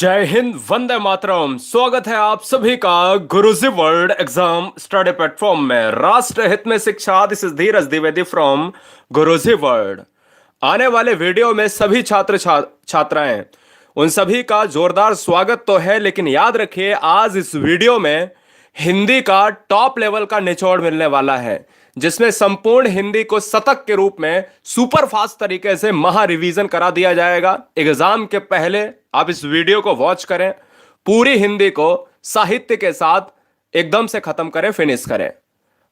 जय हिंद, वंदे मातरम। स्वागत है आप सभी का गुरुजी वर्ल्ड एग्जाम स्टडी प्लेटफॉर्म में। राष्ट्र हित में शिक्षा, this is Dheeraj Dwivedi from Guruji world. आने वाले वीडियो में सभी छात्राएं उन सभी का जोरदार स्वागत तो है, लेकिन याद रखिए आज इस वीडियो में हिंदी का टॉप लेवल का निचोड़ मिलने वाला है, जिसमें संपूर्ण हिंदी को शतक के रूप में सुपर फास्ट तरीके से महा रिवीजन करा दिया जाएगा। एग्जाम के पहले आप इस वीडियो को वॉच करें, पूरी हिंदी को साहित्य के साथ एकदम से खत्म करें, फिनिश करें।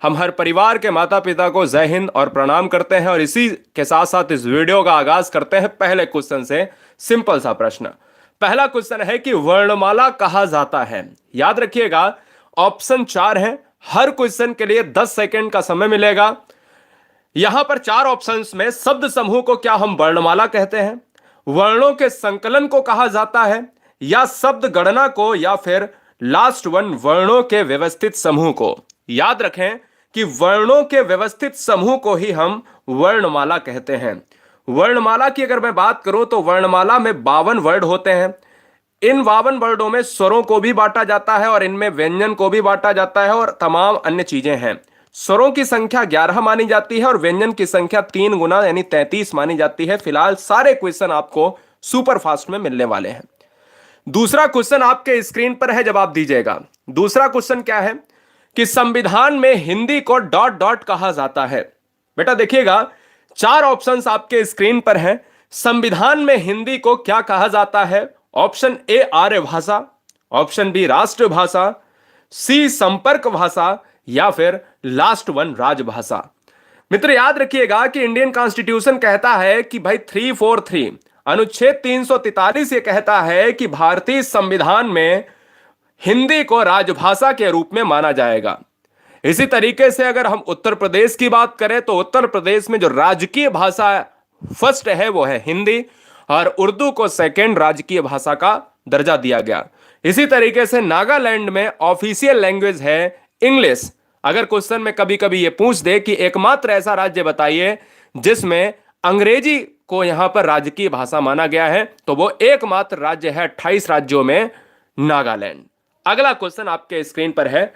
हम हर परिवार के माता पिता को जय हिंद और प्रणाम करते हैं और इसी के साथ साथ इस वीडियो का आगाज करते हैं पहले क्वेश्चन से। सिंपल सा प्रश्न। पहला क्वेश्चन है कि वर्णमाला कहा जाता है। याद रखिएगा, ऑप्शन 4 है। हर क्वेश्चन के लिए 10 सेकंड का समय मिलेगा। यहां पर 4 ऑप्शंस में शब्द समूह को क्या हम वर्णमाला कहते हैं, वर्णों के संकलन को कहा जाता है, या शब्द गणना को, या फिर लास्ट वन वर्णों के व्यवस्थित समूह को। याद रखें कि वर्णों के व्यवस्थित समूह को ही हम वर्णमाला कहते हैं। वर्णमाला की अगर मैं बात करूं तो वर्णमाला में 52 वर्ड होते हैं। इन 52 वर्डों में स्वरों को भी बांटा जाता है और इनमें व्यंजन को भी बांटा जाता है और तमाम अन्य चीजें हैं। स्वरों की संख्या 11 मानी जाती है और व्यंजन की संख्या 3 गुना यानी 33 मानी जाती है। फिलहाल सारे क्वेश्चन आपको सुपर फास्ट में मिलने वाले हैं। दूसरा क्वेश्चन आपके स्क्रीन पर है, जवाब दीजिएगा। दूसरा क्वेश्चन क्या है कि संविधान में हिंदी को डॉट डॉट कहा जाता है। बेटा देखिएगा, 4 ऑप्शंस आपके स्क्रीन पर हैं। संविधान में हिंदी को क्या कहा जाता है? ऑप्शन ए आर्य भाषा, ऑप्शन बी राष्ट्रभाषा, सी संपर्क भाषा, या फिर लास्ट वन राजभाषा। मित्र याद रखिएगा कि इंडियन कॉन्स्टिट्यूशन कहता है कि भाई 343 अनुच्छेद 343 ये कहता है कि भारतीय संविधान में हिंदी को राजभाषा के रूप में माना जाएगा। इसी तरीके से अगर हम उत्तर प्रदेश की बात करें तो उत्तर प्रदेश में जो राजकीय भाषा फर्स्ट है वो है हिंदी और उर्दू को सेकंड राजकीय भाषा का दर्जा दिया गया। इसी तरीके से नागालैंड में ऑफिशियल लैंग्वेज है इंग्लिश। अगर क्वेश्चन में कभी कभी ये पूछ दे कि एकमात्र ऐसा राज्य बताइए जिसमें अंग्रेजी को यहां पर राजकीय भाषा माना गया है, तो वो एकमात्र राज्य है 28 राज्यों में नागालैंड। अगला क्वेश्चन आपके स्क्रीन पर है,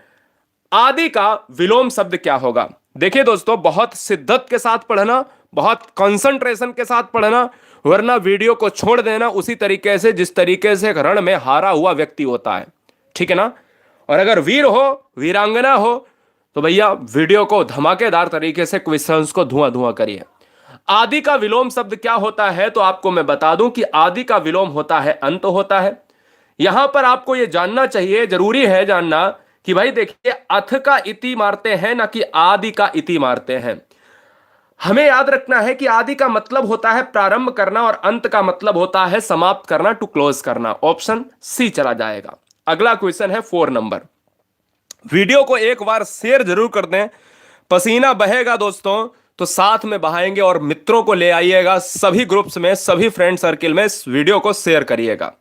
आदि का विलोम शब्द क्या होगा? देखिए दोस्तों, बहुत शिद्दत के साथ पढ़ना, बहुत कंसंट्रेशन के साथ पढ़ना, वरना वीडियो को छोड़ देना उसी तरीके से जिस तरीके से एक रण में हारा हुआ व्यक्ति होता है। ठीक है ना? और अगर वीर हो, वीरांगना हो, तो भैया वीडियो को धमाकेदार तरीके से क्वेश्चंस को धुआं धुआं करिए। आदि का विलोम शब्द क्या होता है? तो आपको मैं बता दूं कि आदि का विलोम होता है अंत होता है। यहां पर आपको यह जानना चाहिए, जरूरी है जानना कि भाई देखिए, अथ का इति मारते हैं ना कि आदि का इति मारते हैं। हमें याद रखना है कि आदि का मतलब होता है प्रारंभ करना और अंत का मतलब होता है समाप्त करना, टू क्लोज करना। ऑप्शन सी चला जाएगा। अगला क्वेश्चन है 4 नंबर। वीडियो को एक बार शेयर जरूर कर दें। पसीना बहेगा दोस्तों तो साथ में बहाएंगे और मित्रों को ले आइएगा। सभी ग्रुप्स में, सभी फ्रेंड सर्किल में इस वीडियो को शेयर करिएगा।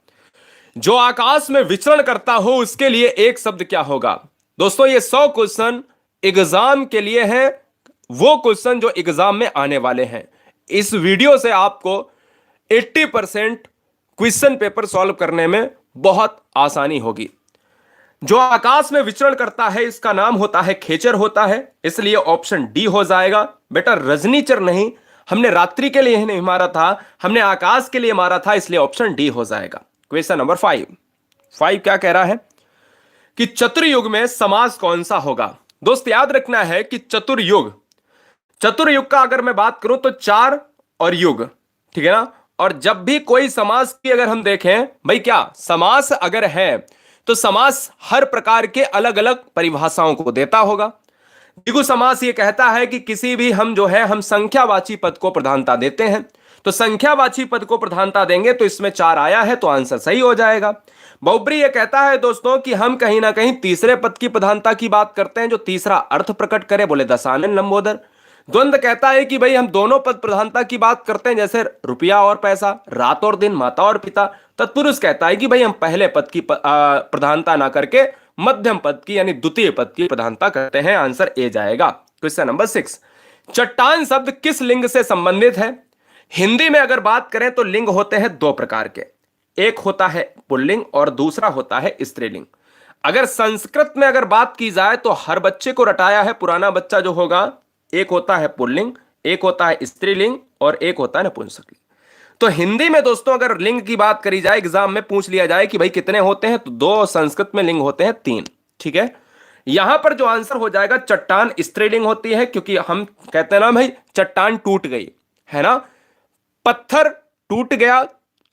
जो आकाश में विचरण करता हो उसके लिए एक शब्द क्या होगा? दोस्तों ये 100 क्वेश्चन एग्जाम के लिए है, वो क्वेश्चन जो एग्जाम में आने वाले हैं। इस वीडियो से आपको 80% क्वेश्चन पेपर सॉल्व करने में बहुत आसानी होगी। जो आकाश में विचरण करता है इसका नाम होता है खेचर होता है, इसलिए ऑप्शन डी हो जाएगा। बेटा रजनीचर नहीं, हमने रात्रि के लिए नहीं मारा था, हमने आकाश के लिए मारा था, इसलिए ऑप्शन डी हो जाएगा। क्वेश्चन नंबर 5 क्या कह रहा है कि चतुर्युग में समास कौन सा होगा? दोस्त याद रखना है कि चतुर्युग का अगर मैं बात करूं तो 4 और युग, ठीक है ना? और जब भी कोई समास की अगर हम देखें, भाई क्या समास अगर है तो समास हर प्रकार के अलग अलग परिभाषाओं को देता होगा। द्विगु समास ये कहता है कि किसी भी हम संख्यावाची पद को प्रधानता देते हैं, तो संख्यावाची पद को प्रधानता देंगे तो इसमें 4 आया है तो आंसर सही हो जाएगा। बहुब्री ये कहता है दोस्तों कि हम कहीं ना कहीं तीसरे पद की प्रधानता की बात करते हैं जो तीसरा अर्थ प्रकट करे, बोले दशानन लंबोदर। द्वंद्व कहता है कि भाई हम दोनों पद प्रधानता की बात करते हैं, जैसे रुपया और पैसा, रात और दिन, माता और पिता। तत्पुरुष कहता है कि भाई हम पहले पद की प्रधानता ना करके मध्यम पद की यानी द्वितीय पद की प्रधानता करते हैं। आंसर ए जाएगा। क्वेश्चन नंबर 6, चट्टान शब्द किस लिंग से संबंधित है? हिंदी में अगर बात करें तो लिंग होते हैं 2 प्रकार के, एक होता है पुल्लिंग और दूसरा होता है स्त्रीलिंग। अगर संस्कृत में अगर बात की जाए तो हर बच्चे को रटाया है पुराना बच्चा जो होगा, एक होता है पुल्लिंग, एक होता है स्त्रीलिंग और एक होता है नपुंसकलिंग। तो हिंदी में दोस्तों अगर लिंग की बात करी जाए, एग्जाम में पूछ लिया जाए कि भाई कितने होते हैं, तो दो, संस्कृत में लिंग होते हैं तीन। ठीक है, यहां पर जो आंसर हो जाएगा चट्टान स्त्रीलिंग होती है, क्योंकि हम कहते हैं ना भाई चट्टान टूट गई है ना, पत्थर टूट गया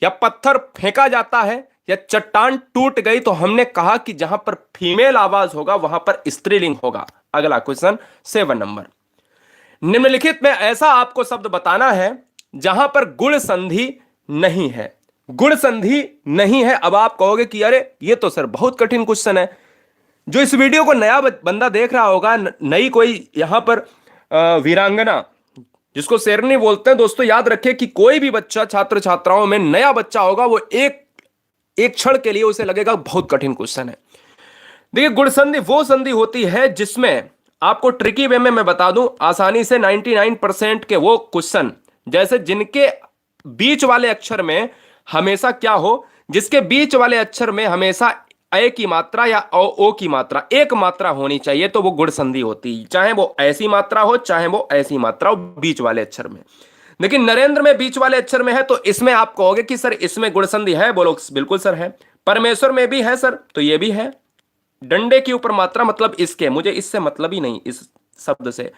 या पत्थर फेंका जाता है या चट्टान टूट गई, तो हमने कहा कि जहां पर फीमेल आवाज होगा वहां पर स्त्रीलिंग होगा। अगला क्वेश्चन 7 नंबर, निम्नलिखित में ऐसा आपको शब्द बताना है जहां पर गुण संधि नहीं है। गुण संधि नहीं है। अब आप कहोगे कि अरे ये तो सर बहुत कठिन क्वेश्चन है। जो इस वीडियो को नया बंदा देख रहा होगा, नई कोई यहां पर वीरांगना जिसको शेरनी बोलते हैं, दोस्तों याद रखें कि कोई भी बच्चा, छात्र छात्राओं में नया बच्चा होगा, वो एक क्षण के लिए उसे लगेगा बहुत कठिन क्वेश्चन है। देखिए, गुण संधि वो संधि होती है जिसमें आपको ट्रिकी वे में मैं बता दूं, आसानी से 99% के वो क्वेश्चन, जैसे जिनके बीच वाले अक्षर में हमेशा क्या हो, जिसके बीच वाले अक्षर में हमेशा ए की मात्रा या ओ की मात्रा, एक मात्रा होनी चाहिए, तो वो गुण संधि होती है। चाहे वो ऐसी मात्रा हो, चाहे वो ऐसी मात्रा हो बीच वाले अक्षर में। लेकिन नरेंद्र में बीच वाले अक्षर में है, तो इसमें आप कहोगे कि सर इसमें गुण संधि है, बोलो बिल्कुल सर है। परमेश्वर में भी है सर, तो ये भी है। डंडे के ऊपर मात्रा, मतलब इसके, मुझे इससे मतलब ही नहीं इस शब्द से।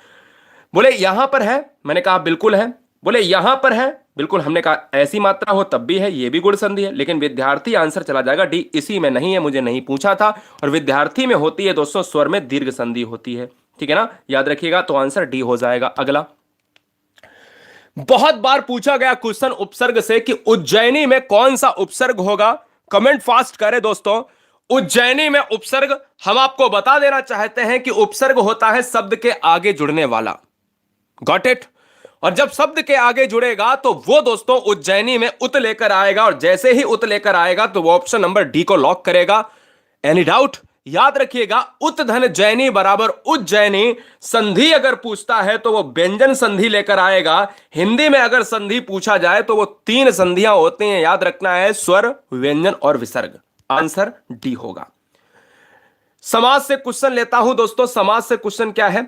बोले यहां पर है, मैंने कहा बिल्कुल है। बोले यहां पर है, बिल्कुल, हमने कहा ऐसी मात्रा हो तब भी है, ये भी गुण संधि है। लेकिन विद्यार्थी आंसर चला जाएगा डी, इसी में नहीं है, मुझे नहीं पूछा था। और विद्यार्थी में होती है दोस्तों, स्वर में दीर्घ संधि होती है। ठीक है ना, याद रखिएगा, तो आंसर डी हो जाएगा। अगला, बहुत बार पूछा गया क्वेश्चन उपसर्ग से कि उज्जैनी में कौन सा उपसर्ग होगा। कमेंट फास्ट करें दोस्तों। उज्जैनी में उपसर्ग, हम आपको बता देना चाहते हैं कि उपसर्ग होता है शब्द के आगे जुड़ने वाला। Got it. और जब शब्द के आगे जुड़ेगा तो वो दोस्तों उज्जैनी में उत लेकर आएगा, और जैसे ही उत लेकर आएगा तो वो ऑप्शन नंबर डी को लॉक करेगा। Any doubt? याद रखिएगा, उत धन जैनी बराबर उज्जैनी। संधि अगर पूछता है तो वो व्यंजन संधि लेकर आएगा। हिंदी में अगर संधि पूछा जाए तो वो तीन संधियां होती हैं, याद रखना है, स्वर, व्यंजन और विसर्ग। आंसर डी होगा। समाज से क्वेश्चन लेता हूं दोस्तों। समाज से क्वेश्चन क्या है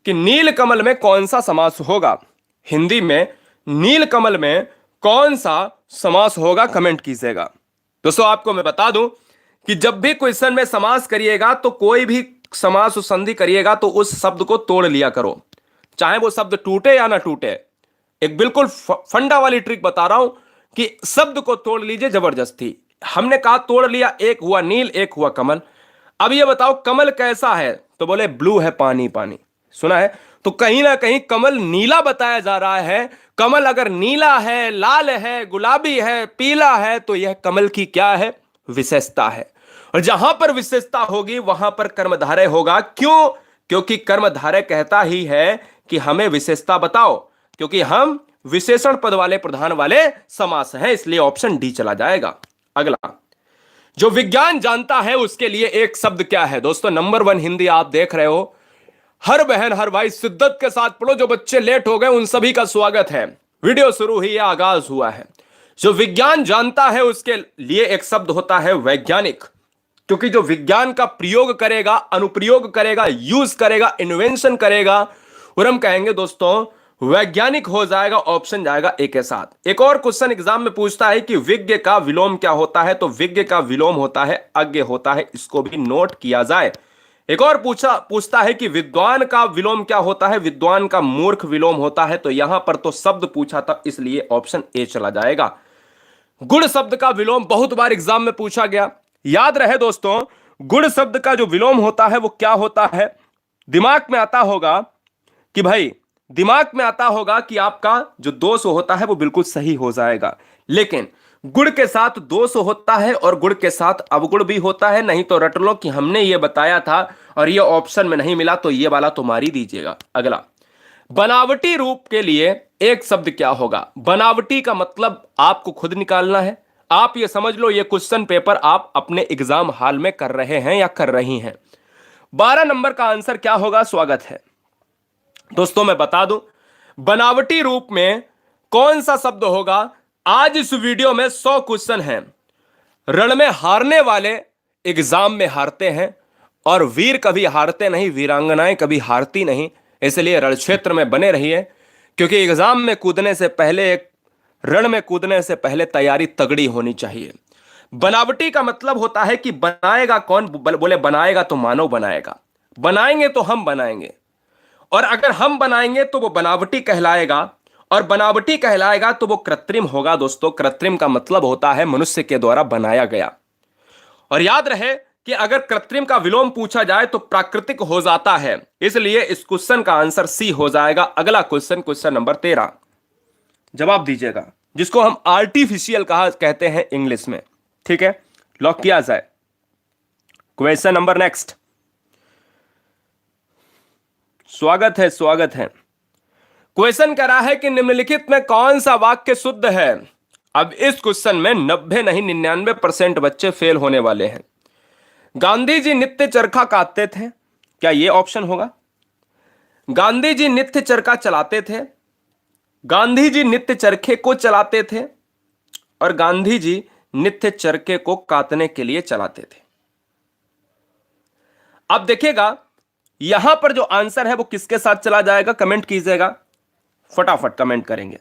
कि नील कमल में कौन सा समास होगा। हिंदी में नील कमल में कौन सा समास होगा, कमेंट कीजिएगा दोस्तों। आपको मैं बता दूं कि जब भी क्वेश्चन में समास करिएगा तो कोई भी समास संधि करिएगा तो उस शब्द को तोड़ लिया करो, चाहे वो शब्द टूटे या ना टूटे। एक बिल्कुल फंडा वाली ट्रिक बता रहा हूं कि शब्द को तोड़ लीजिए जबरदस्ती। हमने कहा तोड़ लिया, एक हुआ नील, एक हुआ कमल। अब ये बताओ कमल कैसा है, तो बोले ब्लू है, पानी पानी। सुना है? तो कहीं ना कहीं कमल नीला बताया जा रहा है। कमल अगर नीला है, लाल है, गुलाबी है, पीला है, तो यह कमल की क्या है, विशेषता है। और जहां पर विशेषता होगी वहां पर कर्मधारय होगा। क्यों? क्योंकि कर्मधारय कहता ही है कि हमें विशेषता बताओ, क्योंकि हम विशेषण पद वाले, प्रधान वाले समास हैं, इसलिए ऑप्शन डी चला जाएगा। अगला, जो विज्ञान जानता है उसके लिए एक शब्द क्या है दोस्तों। नंबर 1 हिंदी आप देख रहे हो। हर बहन हर भाई शिद्दत के साथ पढ़ो। जो बच्चे लेट हो गए उन सभी का स्वागत है। वीडियो शुरू हुई है, आगाज हुआ है। जो विज्ञान जानता है उसके लिए एक शब्द होता है वैज्ञानिक, क्योंकि जो विज्ञान का प्रयोग करेगा, अनुप्रयोग करेगा, यूज करेगा, इन्वेंशन करेगा, और हम कहेंगे दोस्तों वैज्ञानिक हो जाएगा। ऑप्शन जाएगा ए के साथ। एक और क्वेश्चन एग्जाम में पूछता है कि विज्ञ का विलोम क्या होता है, तो विज्ञ का विलोम होता है अज्ञ होता है। इसको भी नोट किया जाए। एक और पूछता है कि विद्वान का विलोम क्या होता है, विद्वान का मूर्ख विलोम होता है। तो यहां पर तो शब्द पूछा था, इसलिए ऑप्शन ए चला जाएगा। गुण शब्द का विलोम बहुत बार एग्जाम में पूछा गया। याद रहे दोस्तों, गुण शब्द का जो विलोम होता है वो क्या होता है। दिमाग में आता होगा कि भाई, दिमाग में आता होगा कि आपका जो दोष होता है वो बिल्कुल सही हो जाएगा, लेकिन गुण के साथ दोष होता है और गुण के साथ अवगुण भी होता है। नहीं तो रट लो कि हमने ये बताया था और ये ऑप्शन में नहीं मिला, तो ये वाला तो मार ही दीजिएगा। अगला, बनावटी रूप के लिए एक शब्द क्या होगा। बनावटी का मतलब आपको खुद निकालना है। आप ये समझ लो, ये क्वेश्चन पेपर आप अपने एग्जाम हॉल में कर रहे हैं या कर रही हैं। 12 नंबर का आंसर क्या होगा, स्वागत है दोस्तों। मैं बता दूं, बनावटी रूप में कौन सा शब्द होगा। आज इस वीडियो में 100 क्वेश्चन हैं। रण में हारने वाले एग्जाम में हारते हैं, और वीर कभी हारते नहीं, वीरांगनाएं कभी हारती नहीं। इसलिए रण क्षेत्र में बने रहिए, क्योंकि एग्जाम में कूदने से पहले, एक रण में कूदने से पहले तैयारी तगड़ी होनी चाहिए। बनावटी का मतलब होता है कि बनाएगा कौन? बोले बनाएगा तो मानव बनाएगा, बनाएंगे तो हम बनाएंगे, और अगर हम बनाएंगे तो वो बनावटी कहलाएगा, और बनावटी कहलाएगा तो वो कृत्रिम होगा। दोस्तों, कृत्रिम का मतलब होता है मनुष्य के द्वारा बनाया गया। और याद रहे कि अगर कृत्रिम का विलोम पूछा जाए तो प्राकृतिक हो जाता है। इसलिए इस क्वेश्चन का आंसर सी हो जाएगा। अगला क्वेश्चन, क्वेश्चन नंबर 13, जवाब दीजिएगा, जिसको हम आर्टिफिशियल कहा कहते हैं इंग्लिश में। ठीक है, लॉक किया जाए। क्वेश्चन नंबर नेक्स्ट, स्वागत है, स्वागत है। क्वेश्चन कह रहा है कि निम्नलिखित में कौन सा वाक्य शुद्ध है। अब इस क्वेश्चन में 90 नहीं 99% बच्चे फेल होने वाले हैं। गांधी जी नित्य चरखा काटते थे, क्या यह ऑप्शन होगा? गांधी जी नित्य चरखा चलाते थे, गांधी जी नित्य चरखे को चलाते थे, और गांधी जी नित्य चरखे को काटने के लिए चलाते थे। अब देखिएगा यहां पर जो आंसर है वो किसके साथ चला जाएगा, कमेंट कीजिएगा, फटाफट कमेंट करेंगे।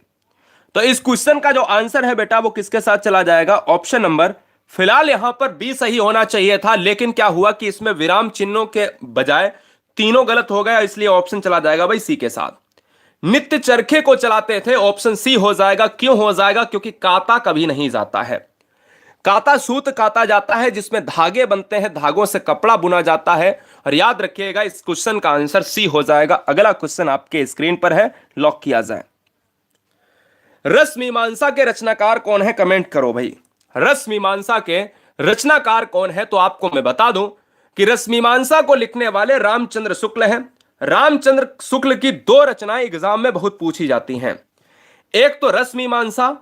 तो इस क्वेश्चन का जो आंसर है बेटा वो किसके साथ चला जाएगा? ऑप्शन नंबर, फिलहाल यहां पर बी सही होना चाहिए था, लेकिन क्या हुआ कि इसमें विराम चिन्हों के बजाय तीनों गलत हो गया, इसलिए ऑप्शन चला जाएगा भाई सी के साथ। नित्य चरखे को चलाते थे, ऑप्शन सी हो जाएगा। क्यों हो जाएगा? क्योंकि काता कभी नहीं जाता है। काता सूत काता जाता है जिसमें धागे बनते हैं, धागों से कपड़ा बुना जाता है। और याद रखिएगा इस क्वेश्चन का आंसर सी हो जाएगा। अगला क्वेश्चन आपके स्क्रीन पर है, लॉक किया जाए। रस मीमांसा के रचनाकार कौन है? कमेंट करो भाई, रस मीमांसा के रचनाकार कौन है? तो आपको मैं बता दूं कि रस मीमांसा को लिखने वाले रामचंद्र शुक्ल हैं। रामचंद्र शुक्ल की दो रचनाएं एग्जाम में बहुत पूछी जाती हैं, एक तो रस मीमांसा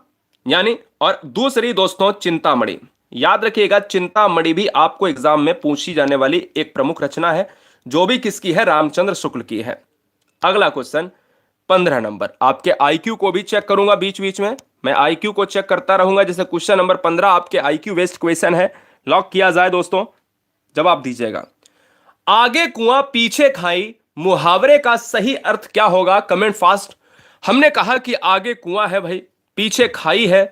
यानी, और दूसरी दोस्तों चिंतामणि। याद रखिएगा चिंतामणि भी आपको एग्जाम में पूछी जाने वाली एक प्रमुख रचना है, जो भी किसकी है? रामचंद्र शुक्ल की है। अगला क्वेश्चन 15 नंबर, आपके आईक्यू को भी चेक करूंगा बीच बीच में, मैं आईक्यू को चेक करता रहूंगा। जैसे क्वेश्चन नंबर 15 आपके आईक्यू बेस्ड क्वेश्चन है, लॉक किया जाए दोस्तों, जवाब दीजिएगा। आगे कुआं पीछे खाई मुहावरे का सही अर्थ क्या होगा? Comment fast. हमने कहा कि आगे कुआं है भाई, पीछे खाई है,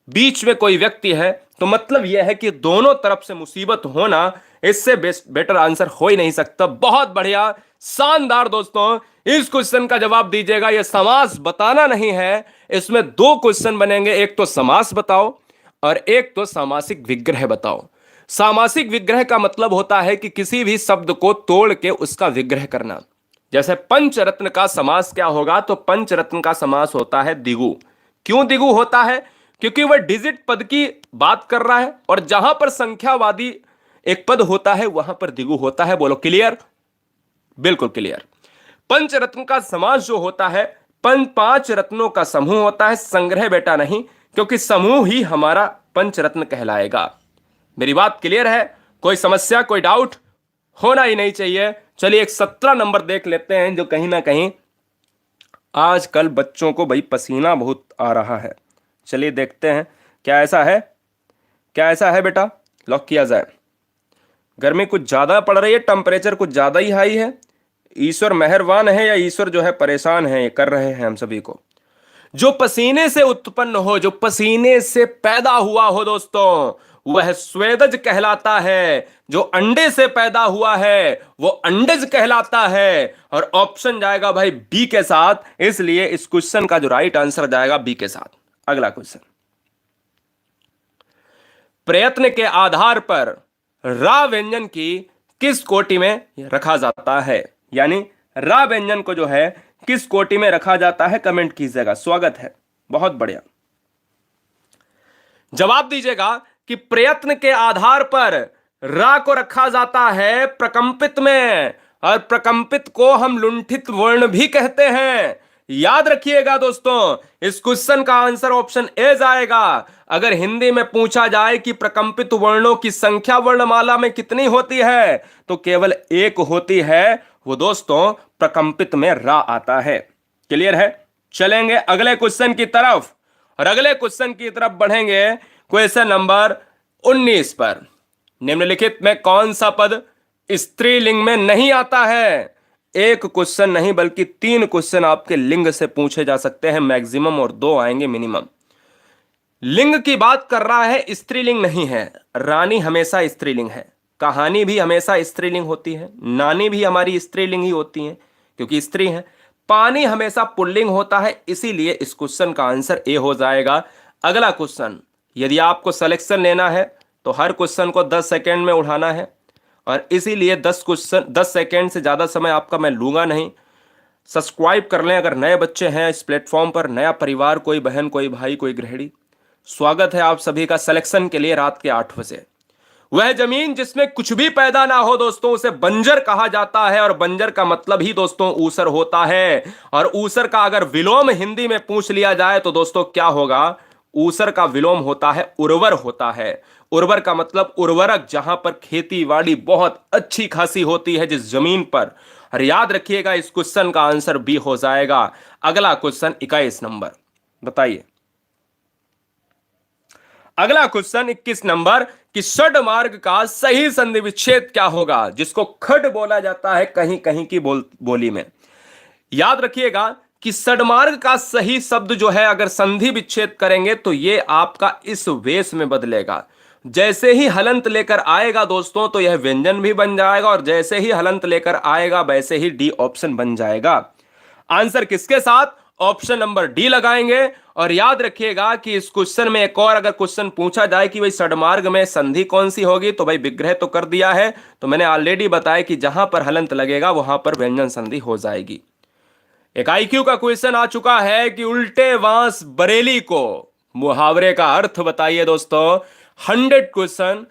बीच में कोई व्यक्ति है, तो मतलब यह है कि दोनों तरफ से मुसीबत होना, इससे बेटर आंसर हो ही नहीं सकता। बहुत बढ़िया, शानदार दोस्तों, इस क्वेश्चन का जवाब दीजिएगा। यह समास बताना नहीं है, इसमें दो क्वेश्चन बनेंगे, एक तो समास बताओ और एक तो सामासिक विग्रह बताओ। सामासिक विग्रह का मतलब होता है कि किसी भी शब्द को तोड़ के उसका विग्रह करना। जैसे पंचरत्न का समास क्या होगा? तो पंचरत्न का समास होता है द्विगु। क्यों द्विगु होता है? क्योंकि वह डिजिट पद की बात कर रहा है, और जहां पर संख्यावादी एक पद होता है वहां पर द्विगु होता है। बोलो क्लियर? बिल्कुल क्लियर। पंचरत्न का समास जो होता है, पांच रत्नों का समूह होता है, संग्रह बेटा नहीं, क्योंकि समूह ही हमारा पंचरत्न कहलाएगा। मेरी बात क्लियर है? कोई समस्या, कोई डाउट होना ही नहीं चाहिए। चलिए एक 17 नंबर देख लेते हैं, जो कहीं ना कहीं आजकल बच्चों को भाई पसीना बहुत आ रहा है। चलिए देखते हैं क्या ऐसा है, क्या ऐसा है बेटा, लॉक किया जाए। गर्मी कुछ ज्यादा पड़ रही है, टेम्परेचर कुछ ज्यादा ही हाई है। ईश्वर मेहरबान है या ईश्वर जो है परेशान है, ये कर रहे हैं हम सभी को। जो पसीने से उत्पन्न हो, जो पसीने से पैदा हुआ हो दोस्तों, वह स्वेदज कहलाता है। जो अंडे से पैदा हुआ है वो अंडज कहलाता है। और ऑप्शन जाएगा भाई बी के साथ, इसलिए इस क्वेश्चन का जो राइट आंसर जाएगा बी के साथ। अगला क्वेश्चन, प्रयत्न के आधार पर रा व्यंजन की किस कोटि में रखा जाता है? यानी रा व्यंजन को जो है किस कोटि में रखा जाता है? कमेंट कीजिएगा, स्वागत है, बहुत बढ़िया। जवाब दीजिएगा कि प्रयत्न के आधार पर रा को रखा जाता है प्रकंपित में, और प्रकंपित को हम लुंठित वर्ण भी कहते हैं। याद रखिएगा दोस्तों, इस क्वेश्चन का आंसर ऑप्शन ए जाएगा। अगर हिंदी में पूछा जाए कि प्रकंपित वर्णों की संख्या वर्णमाला में कितनी होती है, तो केवल एक होती है, वो दोस्तों प्रकंपित में रा आता है। क्लियर है? चलेंगे अगले क्वेश्चन की तरफ, और अगले क्वेश्चन की तरफ बढ़ेंगे। क्वेश्चन नंबर 19 पर निम्नलिखित में कौन सा पद स्त्रीलिंग में नहीं आता है? एक क्वेश्चन नहीं बल्कि 3 क्वेश्चन आपके लिंग से पूछे जा सकते हैं मैक्सिमम, और 2 आएंगे मिनिमम। लिंग की बात कर रहा है, स्त्रीलिंग नहीं है। रानी हमेशा स्त्रीलिंग है, कहानी भी हमेशा स्त्रीलिंग होती है, नानी भी हमारी स्त्रीलिंग ही होती हैं क्योंकि स्त्री हैं। पानी हमेशा पुल्लिंग होता है, इसीलिए इस क्वेश्चन का आंसर ए हो जाएगा। अगला क्वेश्चन, यदि आपको सिलेक्शन लेना है तो हर क्वेश्चन को 10 सेकेंड में उठाना है, और इसीलिए 10 सेकेंड से ज्यादा समय आपका मैं लूंगा नहीं। सब्सक्राइब कर लें अगर नए बच्चे हैं इस प्लेटफॉर्म पर, नया परिवार, कोई बहन, कोई भाई, कोई गृहिणी। स्वागत है आप सभी का सिलेक्शन के लिए रात के 8 बजे। वह जमीन जिसमें कुछ भी पैदा ना हो दोस्तों, उसे बंजर कहा जाता है, और बंजर का मतलब ही दोस्तों ऊसर होता है। और ऊसर का अगर विलोम हिंदी में पूछ लिया जाए तो दोस्तों क्या होगा? ऊसर का विलोम होता है उर्वर होता है। उर्वर का मतलब उर्वरक, जहां पर खेती बाड़ी बहुत अच्छी खासी होती है जिस जमीन पर। और याद रखिएगा इस क्वेश्चन का आंसर बी हो जाएगा। अगला क्वेश्चन 21 नंबर, बताइए। अगला क्वेश्चन 21 नंबर कि षड मार्ग का सही संधि विच्छेद क्या होगा, जिसको खड बोला जाता है कहीं कहीं की बोली में। याद रखिएगा कि षडमार्ग का सही शब्द जो है, अगर संधि विच्छेद करेंगे तो ये आपका इस वेश में बदलेगा। जैसे ही हलंत लेकर आएगा दोस्तों तो यह व्यंजन भी बन जाएगा, और जैसे ही हलंत लेकर आएगा वैसे ही डी ऑप्शन बन जाएगा। आंसर किसके साथ? ऑप्शन नंबर डी लगाएंगे। और याद रखिएगा कि इस क्वेश्चन में एक और अगर क्वेश्चन पूछा जाए कि भाई षडमार्ग में संधि कौन सी होगी, तो भाई विग्रह तो कर दिया है, तो मैंने ऑलरेडी बताया कि जहां पर हलंत लगेगा वहां पर व्यंजन संधि हो जाएगी। एक आईक्यू का क्वेश्चन आ चुका है कि उल्टे बांस बरेली को मुहावरे का अर्थ बताइए दोस्तों। 100 क्वेश्चन,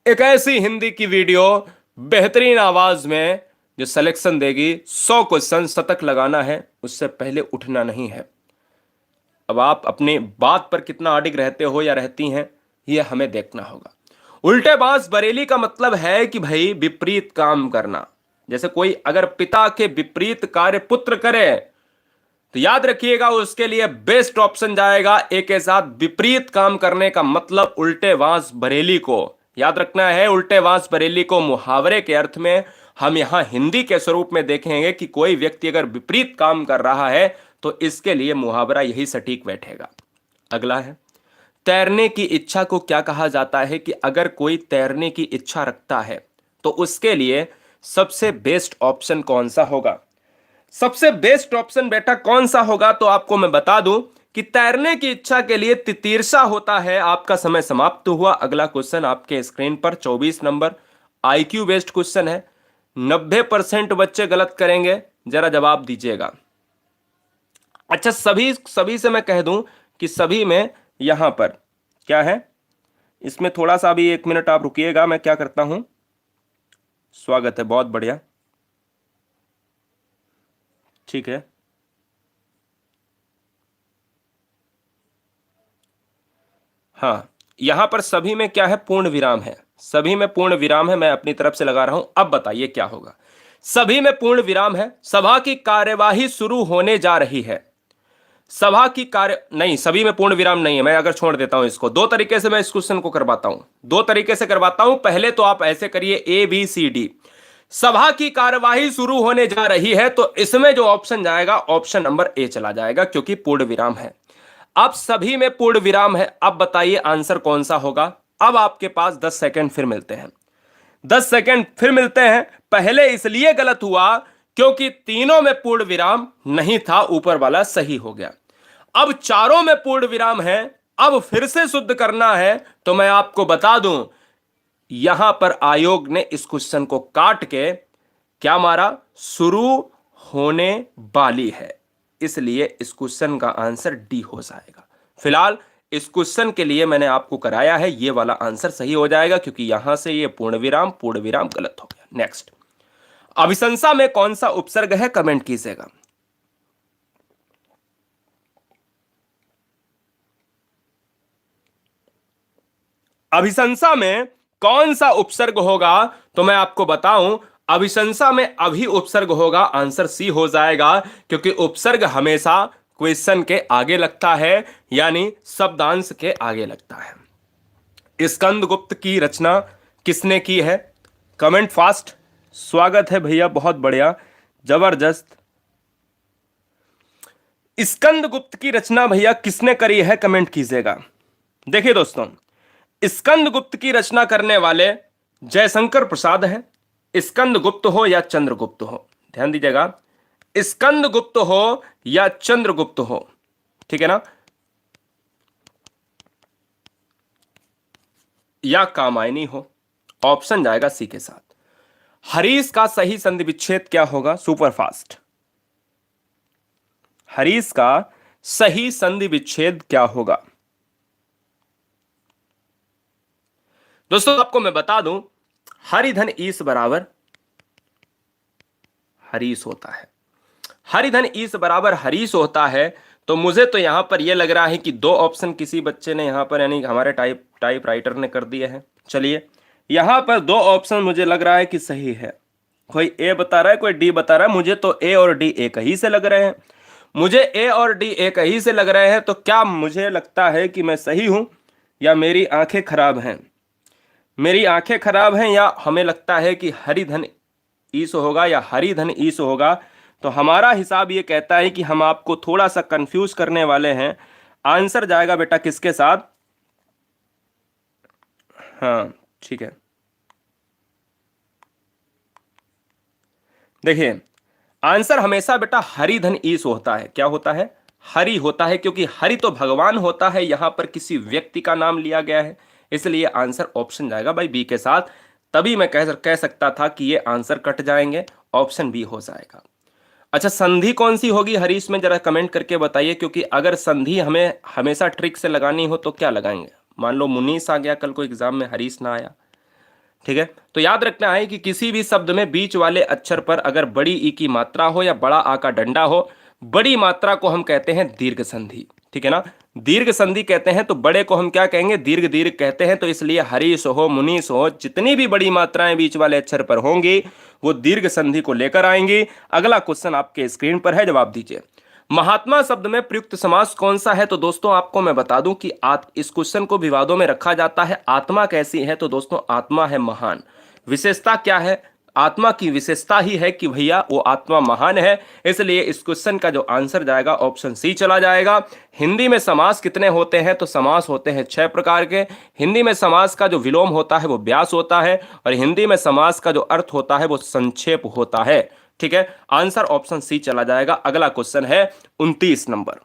एक ऐसी हिंदी की वीडियो बेहतरीन आवाज में जो सिलेक्शन देगी। 100 क्वेश्चन शतक लगाना है, उससे पहले उठना नहीं है। अब आप अपनी बात पर कितना अडिग रहते हो या रहती हैं, यह हमें देखना होगा। उल्टे बांस बरेली का मतलब है कि भाई विपरीत काम करना। जैसे कोई अगर पिता के विपरीत कार्य पुत्र करे तो याद रखिएगा उसके लिए बेस्ट ऑप्शन जाएगा ए के साथ। विपरीत काम करने का मतलब उल्टे बांस बरेली को याद रखना है। उल्टे बांस बरेली को मुहावरे के अर्थ में हम यहां हिंदी के स्वरूप में देखेंगे कि कोई व्यक्ति अगर विपरीत काम कर रहा है तो इसके लिए मुहावरा यही सटीक बैठेगा। अगला है, तैरने की इच्छा को क्या कहा जाता है? कि अगर कोई तैरने की इच्छा रखता है तो उसके लिए सबसे बेस्ट ऑप्शन कौन सा होगा? सबसे बेस्ट ऑप्शन बेटा कौन सा होगा? तो आपको मैं बता दूं कि तैरने की इच्छा के लिए तितीर्षा होता है। आपका समय समाप्त हुआ। अगला क्वेश्चन आपके स्क्रीन पर 24 नंबर आईक्यू बेस्ड क्वेश्चन है। 90% बच्चे गलत करेंगे, जरा जवाब दीजिएगा। अच्छा, सभी से मैं कह दूं कि सभी में यहां पर क्या है, इसमें थोड़ा सा भी 1 मिनट आप रुकिएगा, मैं क्या करता हूं। स्वागत है, बहुत बढ़िया, ठीक है। हाँ, यहां पर सभी में क्या है, पूर्ण विराम है। सभी में पूर्ण विराम है, मैं अपनी तरफ से लगा रहा हूं। अब बताइए क्या होगा? सभी में पूर्ण विराम है। सभा की कार्यवाही शुरू होने जा रही है। सभा की कार्य नहीं, सभी में पूर्ण विराम नहीं है। मैं अगर छोड़ देता हूं इसको, 2 तरीके से मैं इस क्वेश्चन को करवाता हूं। 2 तरीके से करवाता हूं। पहले तो आप ऐसे करिए ABCD। सभा की कार्यवाही शुरू होने जा रही है तो इसमें जो ऑप्शन जाएगा ऑप्शन नंबर ए चला जाएगा, क्योंकि पूर्ण विराम है। अब सभी में पूर्ण विराम है। अब बताइए आंसर कौन सा होगा? अब आपके पास 10 सेकंड फिर मिलते हैं। 10 सेकंड फिर मिलते हैं। पहले इसलिए गलत हुआ क्योंकि तीनों में पूर्ण विराम नहीं था, ऊपर वाला सही हो गया। अब चारों में पूर्ण विराम है। अब फिर से शुद्ध करना है तो मैं आपको बता दूं, यहां पर आयोग ने इस क्वेश्चन को काट के क्या मारा? शुरू होने वाली है। इसलिए इस क्वेश्चन का आंसर डी हो जाएगा। फिलहाल इस क्वेश्चन के लिए मैंने आपको कराया है, ये वाला आंसर सही हो जाएगा, क्योंकि यहां से ये पूर्ण विराम गलत हो गया। नेक्स्ट, अभिशंसा में कौन सा उपसर्ग है? कमेंट कीजिएगा। अभिशंसा में कौन सा उपसर्ग होगा? तो मैं आपको बताऊं, अभिशंसा में अभी उपसर्ग होगा। आंसर सी हो जाएगा, क्योंकि उपसर्ग हमेशा क्वेश्चन के आगे लगता है, यानी शब्दांश के आगे लगता है। स्कंदगुप्त की रचना किसने की है? Comment fast. स्वागत है भैया, बहुत बढ़िया, जबरदस्त। स्कंदगुप्त की रचना भैया किसने करी है? कमेंट कीजिएगा। देखिए दोस्तों, स्कंदगुप्त की रचना करने वाले जयशंकर प्रसाद हैं। स्कंदगुप्त हो या चंद्रगुप्त हो, ध्यान दीजिएगा, स्कंदगुप्त हो या चंद्रगुप्त हो, ठीक है ना, या कामायनी हो, ऑप्शन जाएगा सी के साथ। हरीश का सही संधि विच्छेद क्या होगा? Super fast. हरीश का सही संधि विच्छेद क्या होगा? दोस्तों आपको मैं बता दूं, हरिधन ईस बराबर हरीश होता है। हरिधन ईस बराबर हरीश होता है। तो मुझे तो यहां पर यह लग रहा है कि दो ऑप्शन किसी बच्चे ने यहां पर, यानी हमारे टाइप राइटर ने कर दिए हैं। चलिए, यहां पर दो ऑप्शन मुझे लग रहा है कि सही है। कोई ए बता रहा है, कोई डी बता रहा है। मुझे तो ए और डी एक ही से लग रहे हैं। मुझे ए और डी एक ही से लग रहे हैं। तो क्या मुझे लगता है कि मैं सही हूं या मेरी आंखें खराब हैं? मेरी आंखें खराब हैं या हमें लगता है कि हरिधन ईस होगा या हरिधन ईस होगा? तो हमारा हिसाब ये कहता है कि हम आपको थोड़ा सा कंफ्यूज करने वाले हैं। आंसर जाएगा बेटा किसके साथ? हाँ ठीक है, देखिए, आंसर हमेशा बेटा हरिधन ईस होता है। क्या होता है? हरि होता है, क्योंकि हरि तो भगवान होता है, यहां पर किसी व्यक्ति का नाम लिया गया है, इसलिए आंसर ऑप्शन जाएगा भाई बी के साथ। तभी मैं कह सकता था कि ये आंसर कट जाएंगे, ऑप्शन बी हो जाएगा। अच्छा, संधि कौन सी होगी हरीश में, जरा कमेंट करके बताइए, क्योंकि अगर संधि हमें हमेशा ट्रिक से लगानी हो तो क्या लगाएंगे? मान लो मुनीस आ गया कल को एग्जाम में, हरीश ना आया, ठीक है, तो याद रखना है कि किसी भी शब्द में बीच वाले अक्षर पर अगर बड़ी ई की मात्रा हो या बड़ा आ का डंडा हो, बड़ी मात्रा को हम कहते हैं दीर्घ संधि, ठीक है ना, दीर्घ संधि कहते हैं। तो बड़े को हम क्या कहेंगे? दीर्घ दीर्घ कहते हैं। तो इसलिए हरीश हो, मुनीस हो, जितनी भी बड़ी मात्राएं बीच वाले अक्षर पर होंगी वो दीर्घ संधि को लेकर आएंगी। अगला क्वेश्चन आपके स्क्रीन पर है, जवाब दीजिए। महात्मा शब्द में प्रयुक्त समास कौन सा है? तो दोस्तों आपको मैं बता दूं कि इस क्वेश्चन को विवादों में रखा जाता है। आत्मा कैसी है? तो दोस्तों आत्मा है महान। विशेषता क्या है? आत्मा की विशेषता ही है कि भैया वो आत्मा महान है। इसलिए इस क्वेश्चन का जो आंसर जाएगा ऑप्शन सी चला जाएगा। हिंदी में समास कितने होते हैं? तो समास होते हैं 6 प्रकार के। हिंदी में समास का जो विलोम होता है वो व्यास होता है, और हिंदी में समास का जो अर्थ होता है वो संक्षेप होता है। ठीक है, आंसर ऑप्शन सी चला जाएगा। अगला क्वेश्चन है 29 नंबर।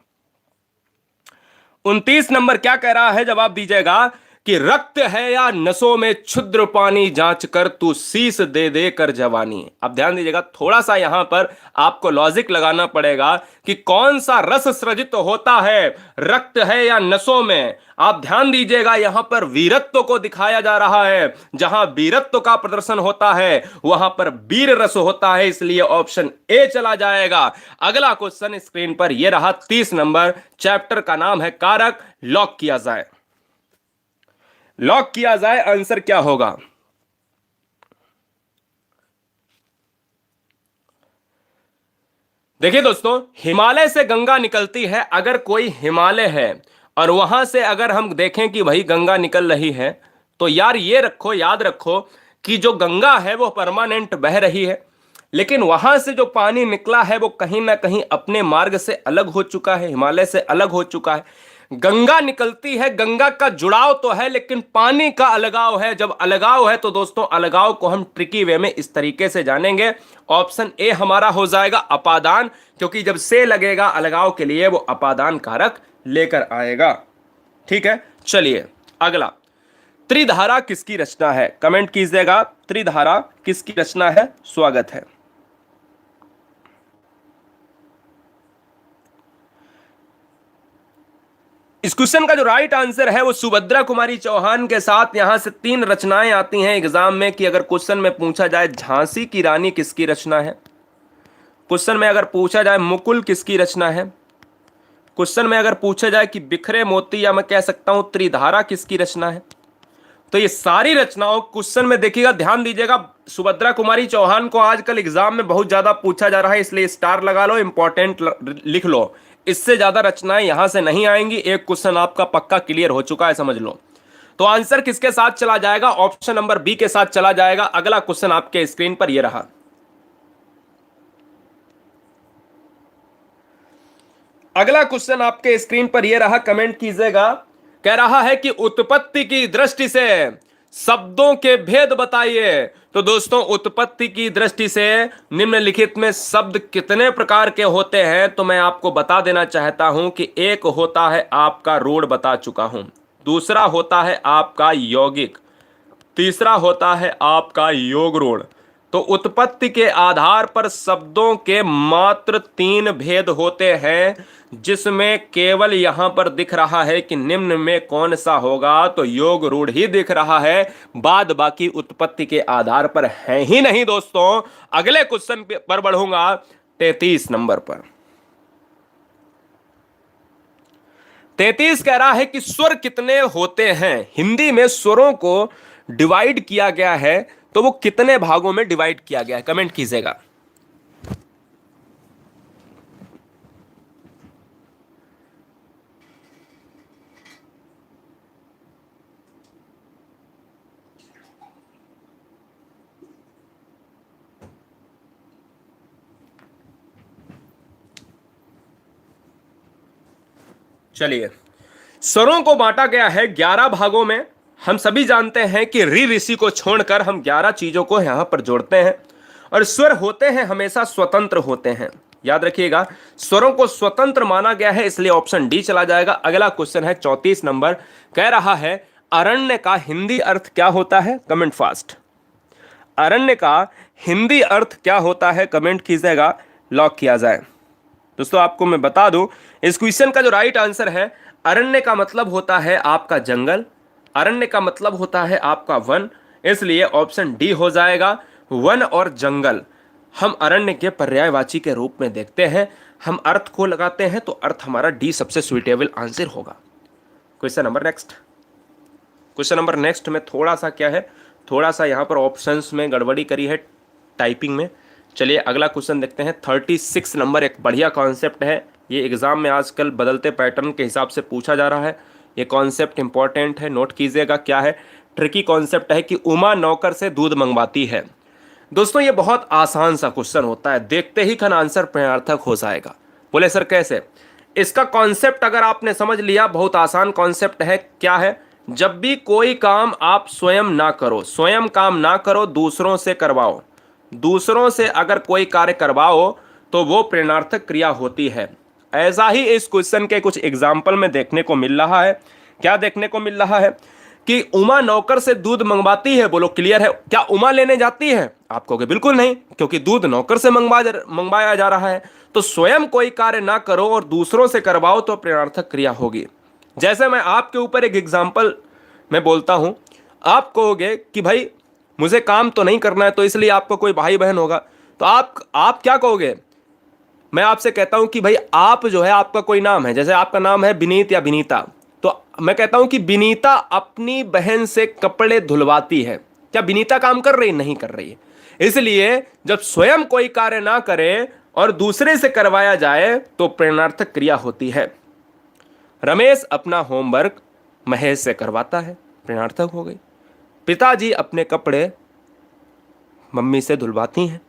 29 नंबर क्या कह रहा है? जवाब दीजिएगा कि रक्त है या नसों में क्षुद्र पानी, जांच कर तू शीस दे दे कर जवानी। अब ध्यान दीजिएगा, थोड़ा सा यहां पर आपको लॉजिक लगाना पड़ेगा कि कौन सा रस सृजित होता है, रक्त है या नसों में। आप ध्यान दीजिएगा, यहां पर वीरत्व को दिखाया जा रहा है। जहां वीरत्व का प्रदर्शन होता है वहां पर वीर रस होता है, इसलिए ऑप्शन ए चला जाएगा। अगला क्वेश्चन स्क्रीन पर यह रहा 30 नंबर। चैप्टर का नाम है कारक। लॉक किया जाए, लॉक किया जाए, आंसर क्या होगा? देखिए दोस्तों, हिमालय से गंगा निकलती है। अगर कोई हिमालय है और वहां से अगर हम देखें कि भाई गंगा निकल रही है, तो यार ये रखो, याद रखो कि जो गंगा है वो परमानेंट बह रही है, लेकिन वहां से जो पानी निकला है वो कहीं ना कहीं अपने मार्ग से अलग हो चुका है, हिमालय से अलग हो चुका है। गंगा निकलती है, गंगा का जुड़ाव तो है, लेकिन पानी का अलगाव है। जब अलगाव है तो दोस्तों अलगाव को हम ट्रिकी वे में इस तरीके से जानेंगे। ऑप्शन ए हमारा हो जाएगा अपादान, क्योंकि जब से लगेगा अलगाव के लिए वो अपादान कारक लेकर आएगा। ठीक है, चलिए अगला, त्रिधारा किसकी रचना है? कमेंट कीजिएगा, त्रिधारा किसकी रचना है? स्वागत है। इस क्वेश्चन का जो राइट आंसर है वो सुभद्रा कुमारी चौहान के साथ यहां से 3 रचनाएं आती हैं एग्जाम में कि अगर क्वेश्चन में पूछा जाए झांसी की रानी किसकी रचना है, क्वेश्चन में अगर पूछा जाए मुकुल किसकी रचना है, क्वेश्चन में अगर पूछा जाए कि बिखरे मोती या मैं कह सकता हूं त्रिधारा किसकी रचना है, तो ये सारी रचनाओं क्वेश्चन में देखिएगा, ध्यान दीजिएगा। सुभद्रा कुमारी चौहान को आजकल एग्जाम में बहुत ज्यादा पूछा जा रहा है, इसलिए स्टार लगा लो, इंपॉर्टेंट लिख लो। इससे ज्यादा रचनाएं यहां से नहीं आएंगी। एक क्वेश्चन आपका पक्का क्लियर हो चुका है, समझ लो। तो आंसर किसके साथ चला जाएगा? ऑप्शन नंबर बी के साथ चला जाएगा। अगला क्वेश्चन आपके स्क्रीन पर यह रहा। अगला क्वेश्चन आपके स्क्रीन पर यह रहा, कमेंट कीजिएगा। कह रहा है कि उत्पत्ति की दृष्टि से शब्दों के भेद बताइए। तो दोस्तों, उत्पत्ति की दृष्टि से निम्नलिखित में शब्द कितने प्रकार के होते हैं? तो मैं आपको बता देना चाहता हूं कि एक होता है आपका रूढ़, बता चुका हूं। दूसरा होता है आपका यौगिक। तीसरा होता है आपका योग रूढ़। तो उत्पत्ति के आधार पर शब्दों के मात्र 3 भेद होते हैं, जिसमें केवल यहां पर दिख रहा है कि निम्न में कौन सा होगा, तो योग रूढ़ ही दिख रहा है। बाद बाकी उत्पत्ति के आधार पर है ही नहीं दोस्तों। अगले क्वेश्चन पर बढ़ूंगा 33 नंबर पर। 33 कह रहा है कि स्वर कितने होते हैं? हिंदी में स्वरों को डिवाइड किया गया है, तो वो कितने भागों में डिवाइड किया गया है? कमेंट कीजिएगा। चलिए, स्वरों को बांटा गया है 11 भागों में। हम सभी जानते हैं कि ऋ ऋषि को छोड़कर हम 11 चीजों को यहां पर जोड़ते हैं, और स्वर होते हैं हमेशा स्वतंत्र होते हैं। याद रखिएगा, स्वरों को स्वतंत्र माना गया है, इसलिए ऑप्शन डी चला जाएगा। अगला क्वेश्चन है 34 नंबर। कह रहा है अरण्य का हिंदी अर्थ क्या होता है? Comment fast. अरण्य का हिंदी अर्थ क्या होता है? कमेंट कीजिएगा, लॉक किया जाए। दोस्तों, आपको मैं बता दूं, इस क्वेश्चन का जो राइट आंसर है, अरण्य का मतलब होता है आपका जंगल, अरण्य का मतलब होता है आपका वन, इसलिए ऑप्शन डी हो जाएगा। वन और जंगल हम अरण्य के पर्यायवाची के रूप में देखते हैं। हम अर्थ को लगाते हैं तो अर्थ हमारा डी सबसे सुइटेबल आंसर होगा। Question number next. Question number next में थोड़ा सा क्या है, थोड़ा सा यहाँ पर ऑप्शंस में गड़बड़ी करी है टाइपिंग में। चलिए अगला क्वेश्चन देखते हैं। 36 नंबर एक बढ़िया कॉन्सेप्ट है। ये एग्जाम में आजकल बदलते पैटर्न के हिसाब से पूछा जा रहा है। ये कॉन्सेप्ट इंपॉर्टेंट है, नोट कीजिएगा। क्या है? ट्रिकी कॉन्सेप्ट है कि उमा नौकर से दूध मंगवाती है। दोस्तों, ये बहुत आसान सा क्वेश्चन होता है, देखते ही खन आंसर प्रणार्थक हो जाएगा। बोले सर कैसे? इसका कॉन्सेप्ट अगर आपने समझ लिया, बहुत आसान कॉन्सेप्ट है। क्या है? जब भी कोई काम आप स्वयं ना करो, स्वयं काम ना करो, दूसरों से करवाओ, दूसरों से अगर कोई कार्य करवाओ तो वो प्रेरणार्थक क्रिया होती है। ऐसा ही इस क्वेश्चन के कुछ एग्जाम्पल में देखने को मिल रहा है। क्या देखने को मिल रहा है? कि उमा नौकर से दूध मंगवाती है। बोलो क्लियर है? क्या उमा लेने जाती है? आप कहोगे बिल्कुल नहीं, क्योंकि दूध नौकर से मंगवाया जा रहा है। तो स्वयं कोई कार्य ना करो और दूसरों से करवाओ तो प्रेरणार्थक क्रिया होगी। जैसे मैं आपके ऊपर एक एग्जाम्पल मैं बोलता हूं, आप कहोगे कि भाई मुझे काम तो नहीं करना है, तो इसलिए आपका कोई भाई बहन होगा, तो आप क्या कहोगे? मैं आपसे कहता हूं कि भाई आप जो है, आपका कोई नाम है, जैसे आपका नाम है विनीत या विनीता, तो मैं कहता हूं कि विनीता अपनी बहन से कपड़े धुलवाती है। क्या विनीता काम कर रही? नहीं कर रही है। इसलिए जब स्वयं कोई कार्य ना करे और दूसरे से करवाया जाए तो प्रेरणार्थक क्रिया होती है। रमेश अपना होमवर्क महेश से करवाता है, प्रेरणार्थक हो गई। पिताजी अपने कपड़े मम्मी से धुलवाती हैं,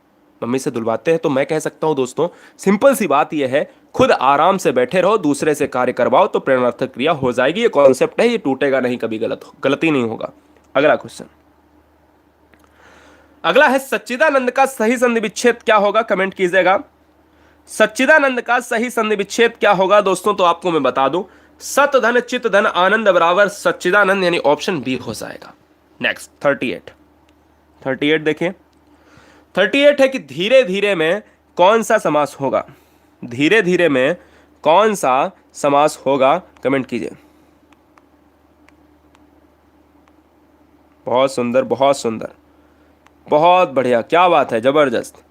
मम्मी से धुलवाते हैं। तो मैं कह सकता हूं दोस्तों, सिंपल सी बात यह है, खुद आराम से बैठे रहो, दूसरे से कार्य करवाओ तो प्रेरणार्थक क्रिया हो जाएगी। ये कॉन्सेप्ट है, ये टूटेगा नहीं कभी, गलती नहीं होगा। अगला क्वेश्चन, अगला है सच्चिदानंद का सही संधि विच्छेद क्या होगा? कमेंट कीजिएगा। सच्चिदानंद का सही संधि विच्छेद क्या होगा दोस्तों? तो आपको मैं बता दूं, सत धन चित धन आनंद बराबर सच्चिदानंद, यानी ऑप्शन बी हो जाएगा। नेक्स्ट 38 देखिए। 38 है कि धीरे धीरे में कौन सा समास होगा? धीरे धीरे में कौन सा समास होगा? कमेंट कीजिए। बहुत सुंदर, बहुत सुंदर, बहुत बढ़िया, क्या बात है, जबरदस्त।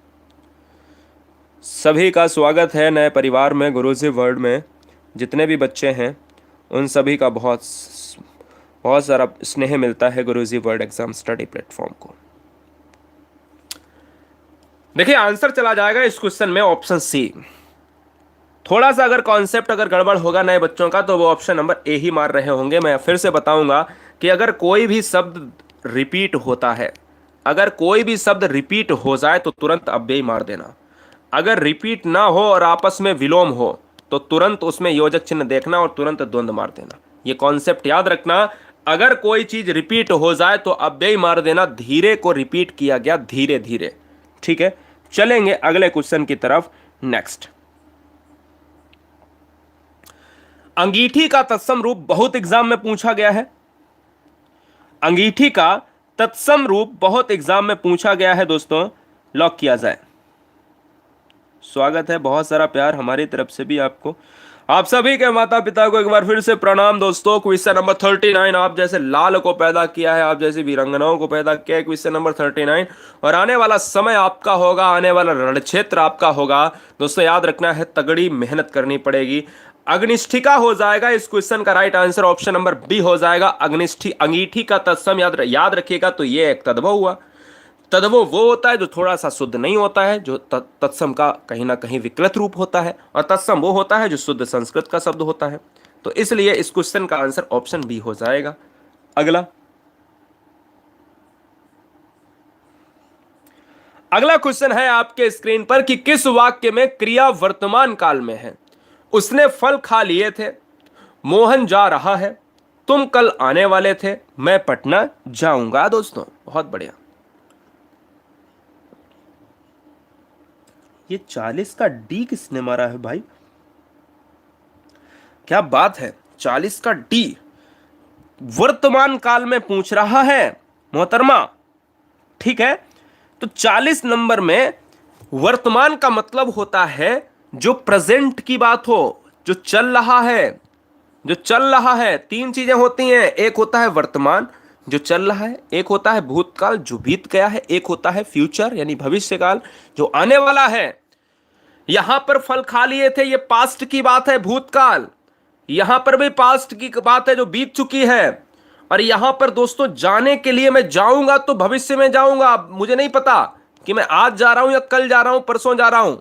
सभी का स्वागत है नए परिवार में, गुरुजी वर्ल्ड में। जितने भी बच्चे हैं उन सभी का बहुत बहुत सारा स्नेह मिलता है गुरुजी वर्ल्ड एग्जाम स्टडी प्लेटफॉर्म को। देखिए आंसर चला जाएगा इस क्वेश्चन में ऑप्शन सी। थोड़ा सा अगर कॉन्सेप्ट अगर गड़बड़ होगा नए बच्चों का तो वो ऑप्शन नंबर ए ही मार रहे होंगे। मैं फिर से बताऊंगा कि अगर कोई भी शब्द रिपीट होता है, अगर कोई भी शब्द रिपीट हो जाए तो तुरंत अव्यय मार देना। अगर रिपीट ना हो और आपस में विलोम हो तो तुरंत उसमें योजक चिन्ह देखना और तुरंत द्वंद्व मार देना। ये कॉन्सेप्ट याद रखना। अगर कोई चीज रिपीट हो जाए तो अव्यय मार देना। धीरे को रिपीट किया गया, धीरे धीरे। ठीक है, चलेंगे अगले क्वेश्चन की तरफ। नेक्स्ट, अंगीठी का तत्सम रूप बहुत एग्जाम में पूछा गया है। अंगीठी का तत्सम रूप बहुत एग्जाम में पूछा गया है दोस्तों, लॉक किया जाए। स्वागत है, बहुत सारा प्यार हमारी तरफ से भी आपको। आप सभी के माता पिता को एक बार फिर से प्रणाम दोस्तों। क्वेश्चन नंबर 39, आप जैसे लाल को पैदा किया है, आप जैसे वीरांगनाओं को पैदा किया है। क्वेश्चन नंबर 39, और आने वाला समय आपका होगा, आने वाला रण क्षेत्र आपका होगा। दोस्तों याद रखना है, तगड़ी मेहनत करनी पड़ेगी। अग्निष्ठिका हो जाएगा इस क्वेश्चन का right answer, option number B हो जाएगा। अंगीठी का तत्सम याद रखिएगा। तो ये एक तद्भव हुआ। तद्भव वो होता है जो थोड़ा सा शुद्ध नहीं होता है, जो तत्सम का कहीं ना कहीं विकृत रूप होता है, और तत्सम वो होता है जो शुद्ध संस्कृत का शब्द होता है। तो इसलिए इस क्वेश्चन का आंसर ऑप्शन बी हो जाएगा। अगला क्वेश्चन है आपके स्क्रीन पर कि किस वाक्य में क्रिया वर्तमान काल में है। उसने फल खा लिए थे, मोहन जा रहा है, तुम कल आने वाले थे, मैं पटना जाऊंगा। दोस्तों बहुत बढ़िया। ये 40 का डी किसने मारा है भाई, क्या बात है। 40 का डी वर्तमान काल में पूछ रहा है मोहतरमा। ठीक है, तो 40 नंबर में वर्तमान का मतलब होता है जो प्रेजेंट की बात हो, जो चल रहा है, जो चल रहा है। तीन चीजें होती हैं, एक होता है वर्तमान जो चल रहा है, एक होता है भूतकाल जो बीत गया है, एक होता है फ्यूचर यानी भविष्यकाल जो आने वाला है। यहां पर फल खा लिए थे, ये पास्ट की बात है, भूतकाल। यहां पर भी पास्ट की बात है जो बीत चुकी है। और यहां पर दोस्तों जाने के लिए मैं जाऊंगा तो भविष्य में जाऊंगा, मुझे नहीं पता कि मैं आज जा रहा हूं या कल जा रहा हूं, परसों जा रहा हूं।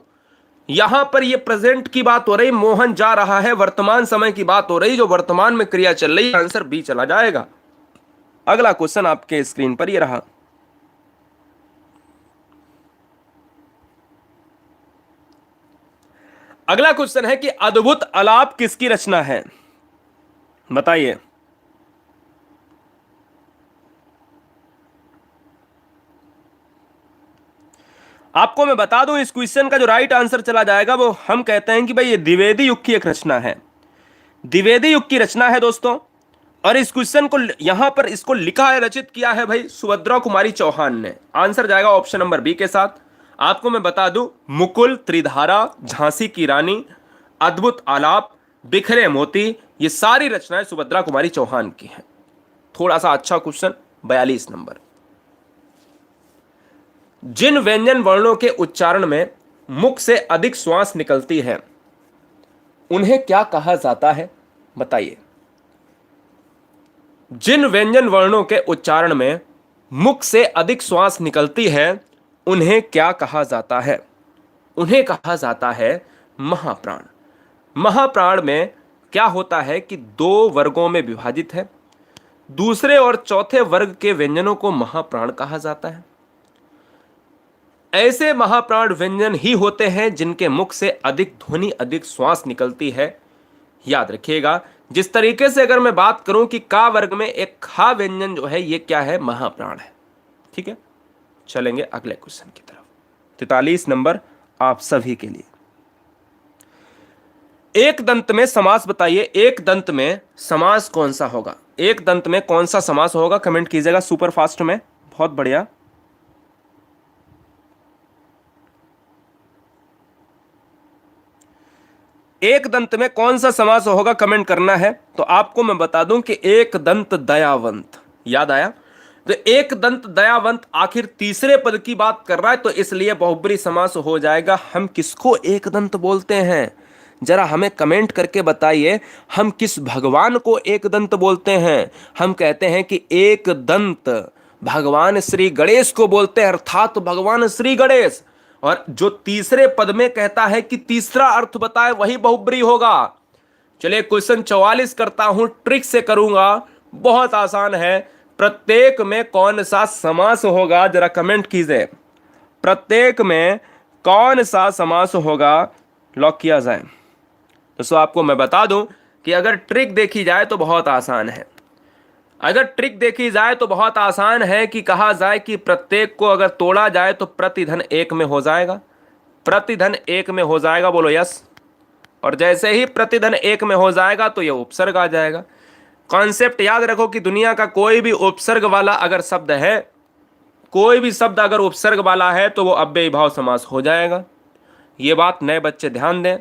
यहां पर ये प्रेजेंट की बात हो रही, मोहन जा रहा है, वर्तमान समय की बात हो रही, जो वर्तमान में क्रिया चल रही। आंसर बी चला जाएगा। अगला क्वेश्चन आपके स्क्रीन पर ये रहा। अगला क्वेश्चन है कि अद्भुत आलाप किसकी रचना है, बताइए। आपको मैं बता दूं इस क्वेश्चन का जो राइट आंसर चला जाएगा वो हम कहते हैं कि भाई ये द्विवेदी युग की एक रचना है। द्विवेदी युग की रचना है दोस्तों। और इस क्वेश्चन को यहां पर इसको लिखा है, रचित किया है भाई सुभद्रा कुमारी चौहान ने। आंसर जाएगा ऑप्शन नंबर बी के साथ। आपको मैं बता दूं, मुकुल, त्रिधारा, झांसी की रानी, अद्भुत आलाप, बिखरे मोती, ये सारी रचनाएं सुभद्रा कुमारी चौहान की हैं। थोड़ा सा अच्छा क्वेश्चन, 42 नंबर। जिन व्यंजन वर्णों के उच्चारण में मुख से अधिक श्वास निकलती है उन्हें क्या कहा जाता है, बताइए। जिन व्यंजन वर्णों के उच्चारण में मुख से अधिक श्वास निकलती है उन्हें क्या कहा जाता है। उन्हें कहा जाता है महाप्राण। महाप्राण में क्या होता है कि दो वर्गों में विभाजित है। दूसरे और चौथे वर्ग के व्यंजनों को महाप्राण कहा जाता है। ऐसे महाप्राण व्यंजन ही होते हैं जिनके मुख से अधिक ध्वनि, अधिक श्वास निकलती है। याद रखिएगा, जिस तरीके से अगर मैं बात करूं कि का वर्ग में एक खा व्यंजन जो है ये क्या है, महाप्राण है। ठीक है, चलेंगे अगले क्वेश्चन की तरफ। 43 नंबर आप सभी के लिए। एक दंत में समास बताइए। एक दंत में समास कौन सा होगा, एक दंत में कौन सा समास होगा, कमेंट कीजिएगा सुपर फास्ट में। बहुत बढ़िया। एक दंत में कौन सा समास होगा कमेंट करना है। तो आपको मैं बता दूं कि एक दंत दयावंत। याद आया, तो एक दंत दयावंत आखिर तीसरे पद की बात कर रहा है, तो इसलिए बहुब्री समास हो जाएगा। हम किसको एक दंत बोलते हैं, जरा हमें कमेंट करके बताइए। हम किस भगवान को एक दंत बोलते हैं। हम कहते हैं कि एक दंत भगवान श्री गणेश को बोलते हैं, अर्थात भगवान श्री गणेश। और जो तीसरे पद में कहता है कि तीसरा अर्थ बताए वही बहुब्री होगा। चलिए क्वेश्चन 44 करता हूं, ट्रिक से करूंगा, बहुत आसान है। प्रत्येक में कौन सा समास होगा, जरा कमेंट कीजिए। प्रत्येक में कौन सा समास होगा, लॉक किया जाए। दोस्तों आपको मैं बता दूं कि अगर ट्रिक देखी जाए तो बहुत आसान है। अगर ट्रिक देखी जाए तो बहुत आसान है कि कहा जाए कि प्रत्येक को अगर तोड़ा जाए तो प्रतिधन एक में हो जाएगा। प्रतिधन एक में हो जाएगा, बोलो यस। और जैसे ही प्रतिधन एक में हो जाएगा तो यह उपसर्ग आ जाएगा। कॉन्सेप्ट याद रखो कि दुनिया का कोई भी उपसर्ग वाला अगर शब्द है, कोई भी शब्द अगर उपसर्ग वाला है तो वो अव्ययी भाव समास हो जाएगा। ये बात नए बच्चे ध्यान दें।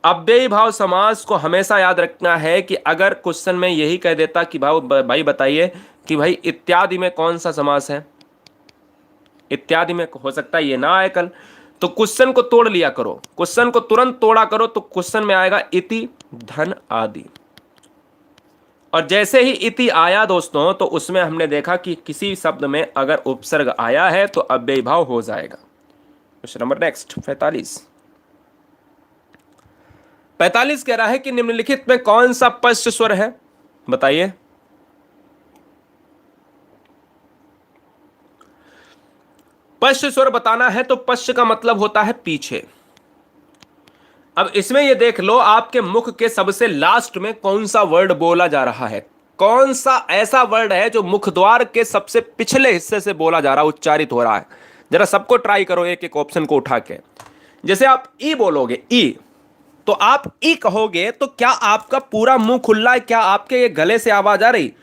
अव्ययी भाव समास को हमेशा याद रखना है कि अगर क्वेश्चन में यही कह देता कि भाई बताइए कि भाई इत्यादि में कौन सा समास है, इत्यादि में हो सकता है ये ना आए कल, तो क्वेश्चन को तोड़ लिया करो, क्वेश्चन को तुरंत तोड़ा करो, तो क्वेश्चन में आएगा इति धन आदि। और जैसे ही इति आया दोस्तों तो उसमें हमने देखा कि किसी शब्द में अगर उपसर्ग आया है तो अव्ययी भाव हो जाएगा। Question number next 45। 45 कह रहा है कि निम्नलिखित में कौन सा पश्च स्वर है, बताइए। पश्च स्वर बताना है तो पश्च का मतलब होता है पीछे। अब इसमें ये देख लो आपके मुख के सबसे लास्ट में कौन सा वर्ड बोला जा रहा है, कौन सा ऐसा वर्ड है जो मुख द्वार के सबसे पिछले हिस्से से बोला जा रहा है, उच्चारित हो रहा है। जरा सबको ट्राई करो एक एक ऑप्शन को उठा के। जैसे आप ई बोलोगे, ई, तो आप ई कहोगे तो क्या आपका पूरा मुंह खुला है, क्या आपके ये गले से आवाज आ रही?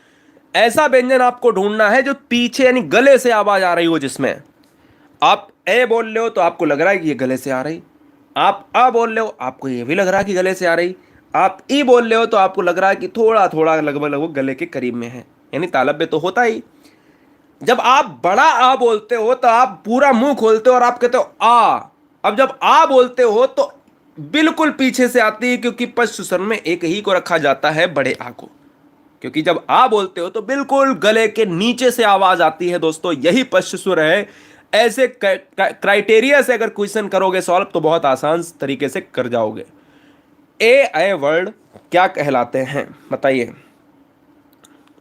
ऐसा व्यंजन आपको ढूंढना है जो पीछे यानी गले से आवाज आ रही हो, जिसमें आप ए बोल रहे हो तो आपको लग रहा है कि ये गले से आ रही, आप आ बोल रहे हो आपको ये भी लग रहा है कि गले से आ रही, आप ई बोल रहे हो तो आपको लग रहा है कि थोड़ा थोड़ा लगभग लगभग गले के करीब में है, यानी तालब्य तो होता ही। जब आप बड़ा आ बोलते हो तो आप पूरा मुंह खोलते हो और आप कहते हो आ। अब जब आ बोलते हो तो बिल्कुल पीछे से आती है, क्योंकि पश्च स्वर में एक ही को रखा जाता है, बड़े आ को। क्योंकि जब आ बोलते हो तो बिल्कुल गले के नीचे से आवाज आती है दोस्तों, यही पश्च स्वर है। ऐसे क्राइटेरिया से अगर क्वेश्चन करोगे सॉल्व तो बहुत आसान तरीके से कर जाओगे। ए वर्ड क्या कहलाते हैं, बताइए,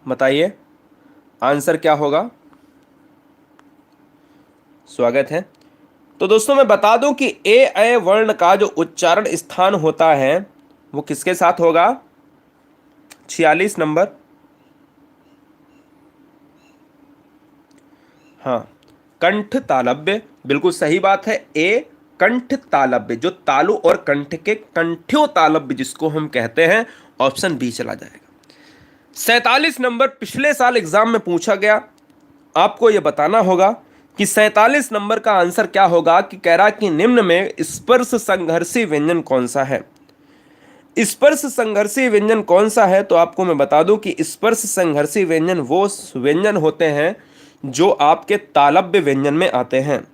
बताइए आंसर क्या होगा। स्वागत है। तो दोस्तों मैं बता दूं कि ए वर्ण का जो उच्चारण स्थान होता है वो किसके साथ होगा, 46 नंबर। हाँ, कंठ तालब्य, बिल्कुल सही बात है। ए कंठ तालब्य, जो तालु और कंठ के कंठ्यो तालब्य जिसको हम कहते हैं, ऑप्शन बी चला जाएगा। 47 नंबर पिछले साल एग्जाम में पूछा गया, आपको यह बताना होगा कि 47 नंबर का आंसर क्या होगा। कि कह रहा कि निम्न में स्पर्श संघर्षी व्यंजन कौन सा है। स्पर्श संघर्षी व्यंजन कौन सा है, तो आपको मैं बता दूं कि स्पर्श संघर्षी व्यंजन वो व्यंजन होते हैं जो आपके तालब्य व्यंजन में आते हैं,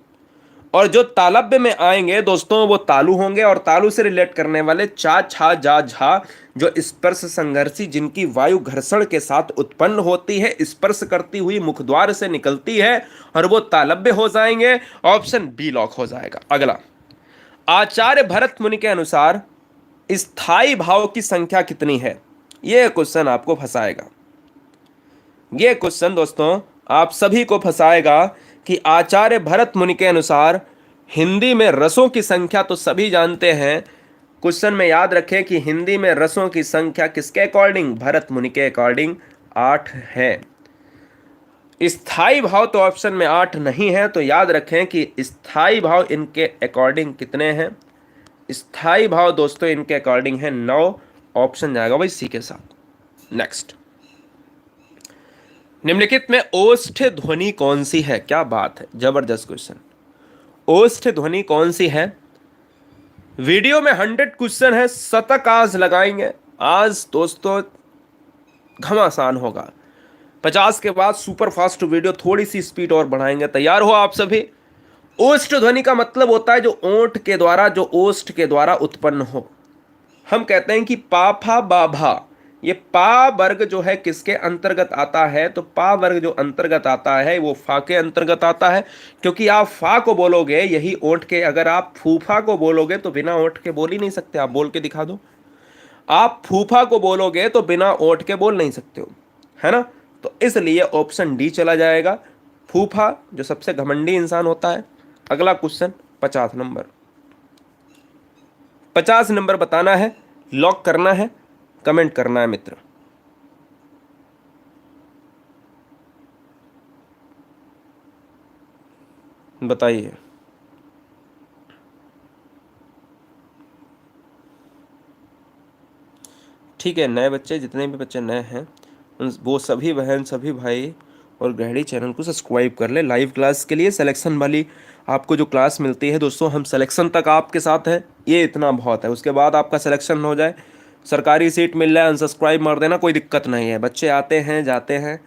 और जो तालब्य में आएंगे दोस्तों वो तालु होंगे, और तालु से रिलेट करने वाले चा छा जा झा जो स्पर्श संघर्षी, जिनकी वायु घर्षण के साथ उत्पन्न होती है, स्पर्श करती हुई मुखद्वार से निकलती है, और वो तालब्य हो जाएंगे। ऑप्शन बी लॉक हो जाएगा। अगला, आचार्य भरत मुनि के अनुसार स्थायी भाव की संख्या कितनी है। यह क्वेश्चन आपको फंसाएगा, यह क्वेश्चन दोस्तों आप सभी को फंसाएगा कि आचार्य भरत मुनि के अनुसार हिंदी में रसों की संख्या, तो सभी जानते हैं, क्वेश्चन में याद रखें कि हिंदी में रसों की संख्या किसके अकॉर्डिंग, भरत मुनि के अकॉर्डिंग 8 है। स्थायी भाव तो ऑप्शन में 8 नहीं है, तो याद रखें कि स्थायी भाव इनके अकॉर्डिंग कितने हैं। स्थायी भाव दोस्तों इनके अकॉर्डिंग है 9, ऑप्शन जाएगा भाई सी के साथ। नेक्स्ट, निम्नलिखित में ओष्ठ ध्वनि कौन सी है। क्या बात है, जबरदस्त क्वेश्चन। ओष्ठ ध्वनि कौन सी है। वीडियो में 100 क्वेश्चन है, शतक आज लगाएंगे। आज दोस्तों घमासान होगा। 50 के बाद सुपर फास्ट वीडियो, थोड़ी सी स्पीड और बढ़ाएंगे। तैयार हो आप सभी। ओष्ठ ध्वनि का मतलब होता है जो ओंठ के द्वारा, जो ओष्ठ के द्वारा उत्पन्न हो। हम कहते हैं कि पा फा बा भा, ये पा वर्ग जो है किसके अंतर्गत आता है, तो पा वर्ग जो अंतर्गत आता है वो फा के अंतर्गत आता है। क्योंकि आप फा को बोलोगे यही ओंठ के, अगर आप फूफा को बोलोगे तो बिना ओंठ के बोल ही नहीं सकते। आप बोल के दिखा दो, आप फूफा को बोलोगे तो बिना ओंठ के बोल नहीं सकते हो, है ना। तो इसलिए ऑप्शन डी चला जाएगा, फूफा जो सबसे घमंडी इंसान होता है। अगला क्वेश्चन 50 नंबर, 50 नंबर बताना है, लॉक करना है, कमेंट करना है मित्र। बताइए। ठीक है, नए बच्चे, जितने भी बच्चे नए हैं उन वो सभी बहन सभी भाई और गृहिणी चैनल को सब्सक्राइब कर ले। लाइव क्लास के लिए सिलेक्शन वाली आपको जो क्लास मिलती है दोस्तों, हम सिलेक्शन तक आपके साथ हैं, ये इतना बहुत है। उसके बाद आपका सिलेक्शन हो जाए, सरकारी सीट मिल जाए, अनसब्सक्राइब मार देना, कोई दिक्कत नहीं है। बच्चे आते हैं जाते हैं,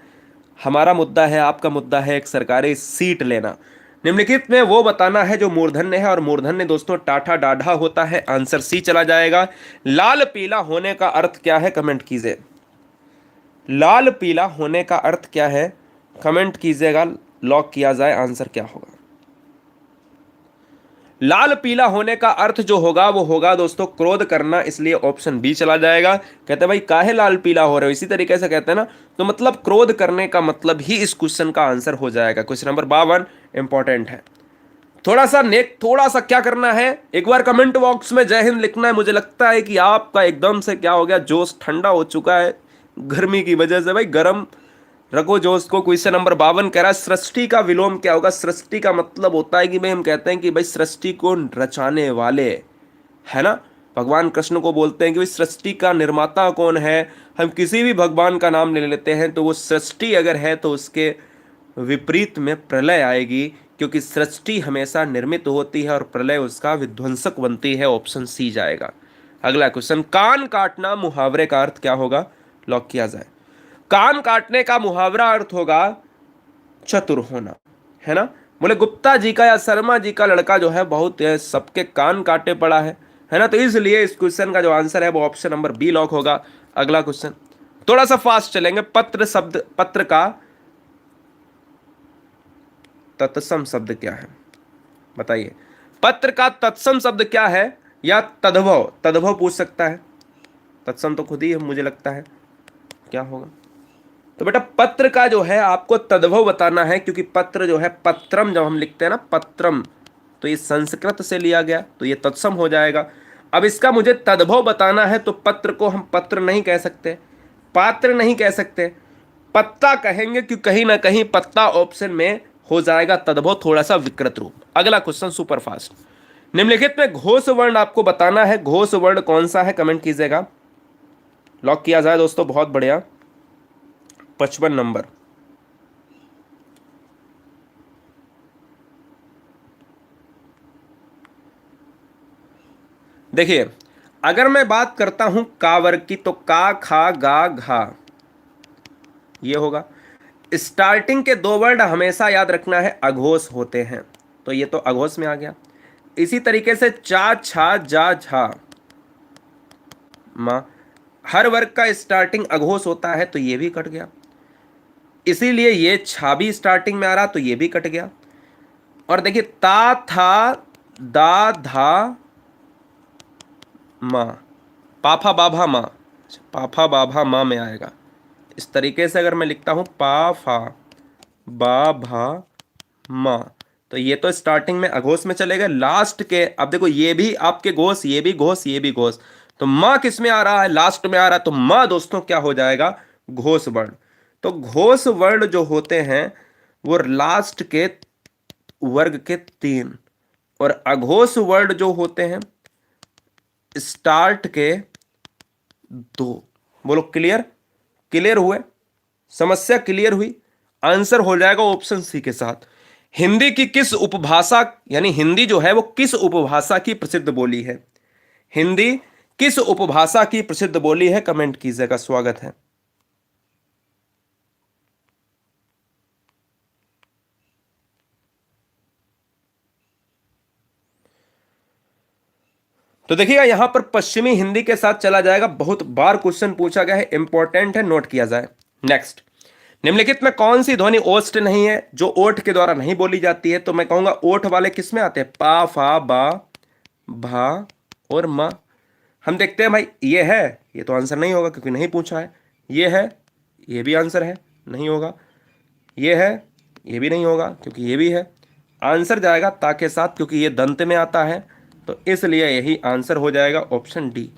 हमारा मुद्दा है, आपका मुद्दा है एक सरकारी सीट लेना। निम्नलिखित में वो बताना है जो मूर्धन्य है, और मूर्धन्य दोस्तों टाठा डाढ़ा होता है। आंसर सी चला जाएगा। लाल पीला होने का अर्थ क्या है, कमेंट कीजिए। लाल पीला होने का अर्थ क्या है, कमेंट कीजिएगा। लॉक किया जाए, आंसर क्या होगा। लाल पीला होने का अर्थ जो होगा वो होगा दोस्तों क्रोध करना, इसलिए ऑप्शन बी चला जाएगा। कहते हैं भाई काहे लाल पीला हो रहे हो, इसी तरीके से कहते हैं ना, तो मतलब क्रोध करने का मतलब ही इस क्वेश्चन का आंसर हो जाएगा। क्वेश्चन नंबर 52 इंपॉर्टेंट है। थोड़ा सा थोड़ा सा क्या करना है, एक बार कमेंट बॉक्स में जय हिंद लिखना है। मुझे लगता है कि आपका एकदम से क्या हो गया, जोश ठंडा हो चुका है गर्मी की वजह से। भाई गर्म रखो जोश को। क्वेश्चन नंबर 52 कह रहा है सृष्टि का विलोम क्या होगा। सृष्टि का मतलब होता है कि भाई हम कहते हैं कि भाई सृष्टि को रचाने वाले, है ना, भगवान कृष्ण को बोलते हैं कि भाई सृष्टि का निर्माता कौन है। हम किसी भी भगवान का नाम ले लेते हैं तो वो सृष्टि अगर है तो उसके विपरीत में प्रलय आएगी, क्योंकि सृष्टि हमेशा निर्मित होती है और प्रलय उसका विध्वंसक बनती है। ऑप्शन सी जाएगा। अगला क्वेश्चन, कान काटना मुहावरे का अर्थ क्या होगा, लॉक किया जाए। कान काटने का मुहावरा अर्थ होगा चतुर होना, है ना। बोले गुप्ता जी का या शर्मा जी का लड़का जो है बहुत सबके कान काटे पड़ा है ना। तो इसलिए इस क्वेश्चन का जो आंसर है वो ऑप्शन नंबर बी लॉक होगा। अगला क्वेश्चन थोड़ा सा फास्ट चलेंगे। पत्र शब्द, पत्र का तत्सम शब्द क्या है, बताइए। पत्र का तत्सम शब्द क्या है, या तद्भव, तद्भव पूछ सकता है। तत्सम तो खुद ही है, मुझे लगता है क्या होगा। तो बेटा पत्र का जो है आपको तद्भव बताना है, क्योंकि पत्र जो है पत्रम जब हम लिखते हैं ना, पत्रम, तो ये संस्कृत से लिया गया, तो ये तत्सम हो जाएगा। अब इसका मुझे तद्भव बताना है, तो पत्र को हम पत्र नहीं कह सकते, पात्र नहीं कह सकते, पत्ता कहेंगे, क्योंकि कहीं ना कहीं पत्ता ऑप्शन में हो जाएगा तद्भव, थोड़ा सा विकृत रूप। अगला क्वेश्चन सुपर फास्ट। निम्नलिखित में घोष वर्ण आपको बताना है, घोष वर्ण कौन सा है, कमेंट कीजिएगा। लॉक किया जाए दोस्तों, बहुत बढ़िया। 55 नंबर, देखिए अगर मैं बात करता हूं का वर्ग की, तो का खा गा घा ये होगा। स्टार्टिंग के दो वर्ड हमेशा याद रखना है अघोष होते हैं, तो ये तो अघोष में आ गया। इसी तरीके से चा छा जा झा मां, हर वर्ग का स्टार्टिंग अघोष होता है, तो ये भी कट गया। इसीलिए ये छा भी स्टार्टिंग में आ रहा, तो ये भी कट गया। और देखिए ता था दा धा माँ, पाफा बाभा माँ, पाफा बाभा माँ में आएगा। इस तरीके से अगर मैं लिखता हूं पा फा बा भा माँ, तो ये तो स्टार्टिंग में अघोष में चलेगा। लास्ट के, अब देखो ये भी आपके घोष, ये भी घोष, ये भी घोष, तो माँ किस में आ रहा है, लास्ट में आ रहा है, तो माँ दोस्तों क्या हो जाएगा, घोष वर्ण। तो घोष वर्ण जो होते हैं वो लास्ट के वर्ग के 3, और अघोष वर्ण जो होते हैं स्टार्ट के 2। बोलो क्लियर, क्लियर हुए, समस्या क्लियर हुई। आंसर हो जाएगा ऑप्शन सी के साथ। हिंदी की किस उपभाषा, यानी हिंदी जो है वो किस उपभाषा की प्रसिद्ध बोली है, हिंदी किस उपभाषा की प्रसिद्ध बोली है, कमेंट कीजिएगा, स्वागत है। तो देखिएगा यहां पर पश्चिमी हिंदी के साथ चला जाएगा, बहुत बार क्वेश्चन पूछा गया है, इंपॉर्टेंट है, नोट किया जाए। नेक्स्ट, निम्नलिखित में कौन सी ध्वनि ओष्ठ नहीं है, जो ओठ के द्वारा नहीं बोली जाती है। तो मैं कहूंगा ओठ वाले किस में आते हैं, पा फा बा भा और मा। हम देखते हैं भाई ये है, ये तो आंसर नहीं होगा क्योंकि नहीं पूछा है। ये है, ये भी आंसर है, नहीं होगा, ये है, ये भी नहीं होगा क्योंकि ये भी है। आंसर जाएगा ता के साथ क्योंकि ये दंत में आता है, तो इसलिए यही आंसर हो जाएगा ऑप्शन डी।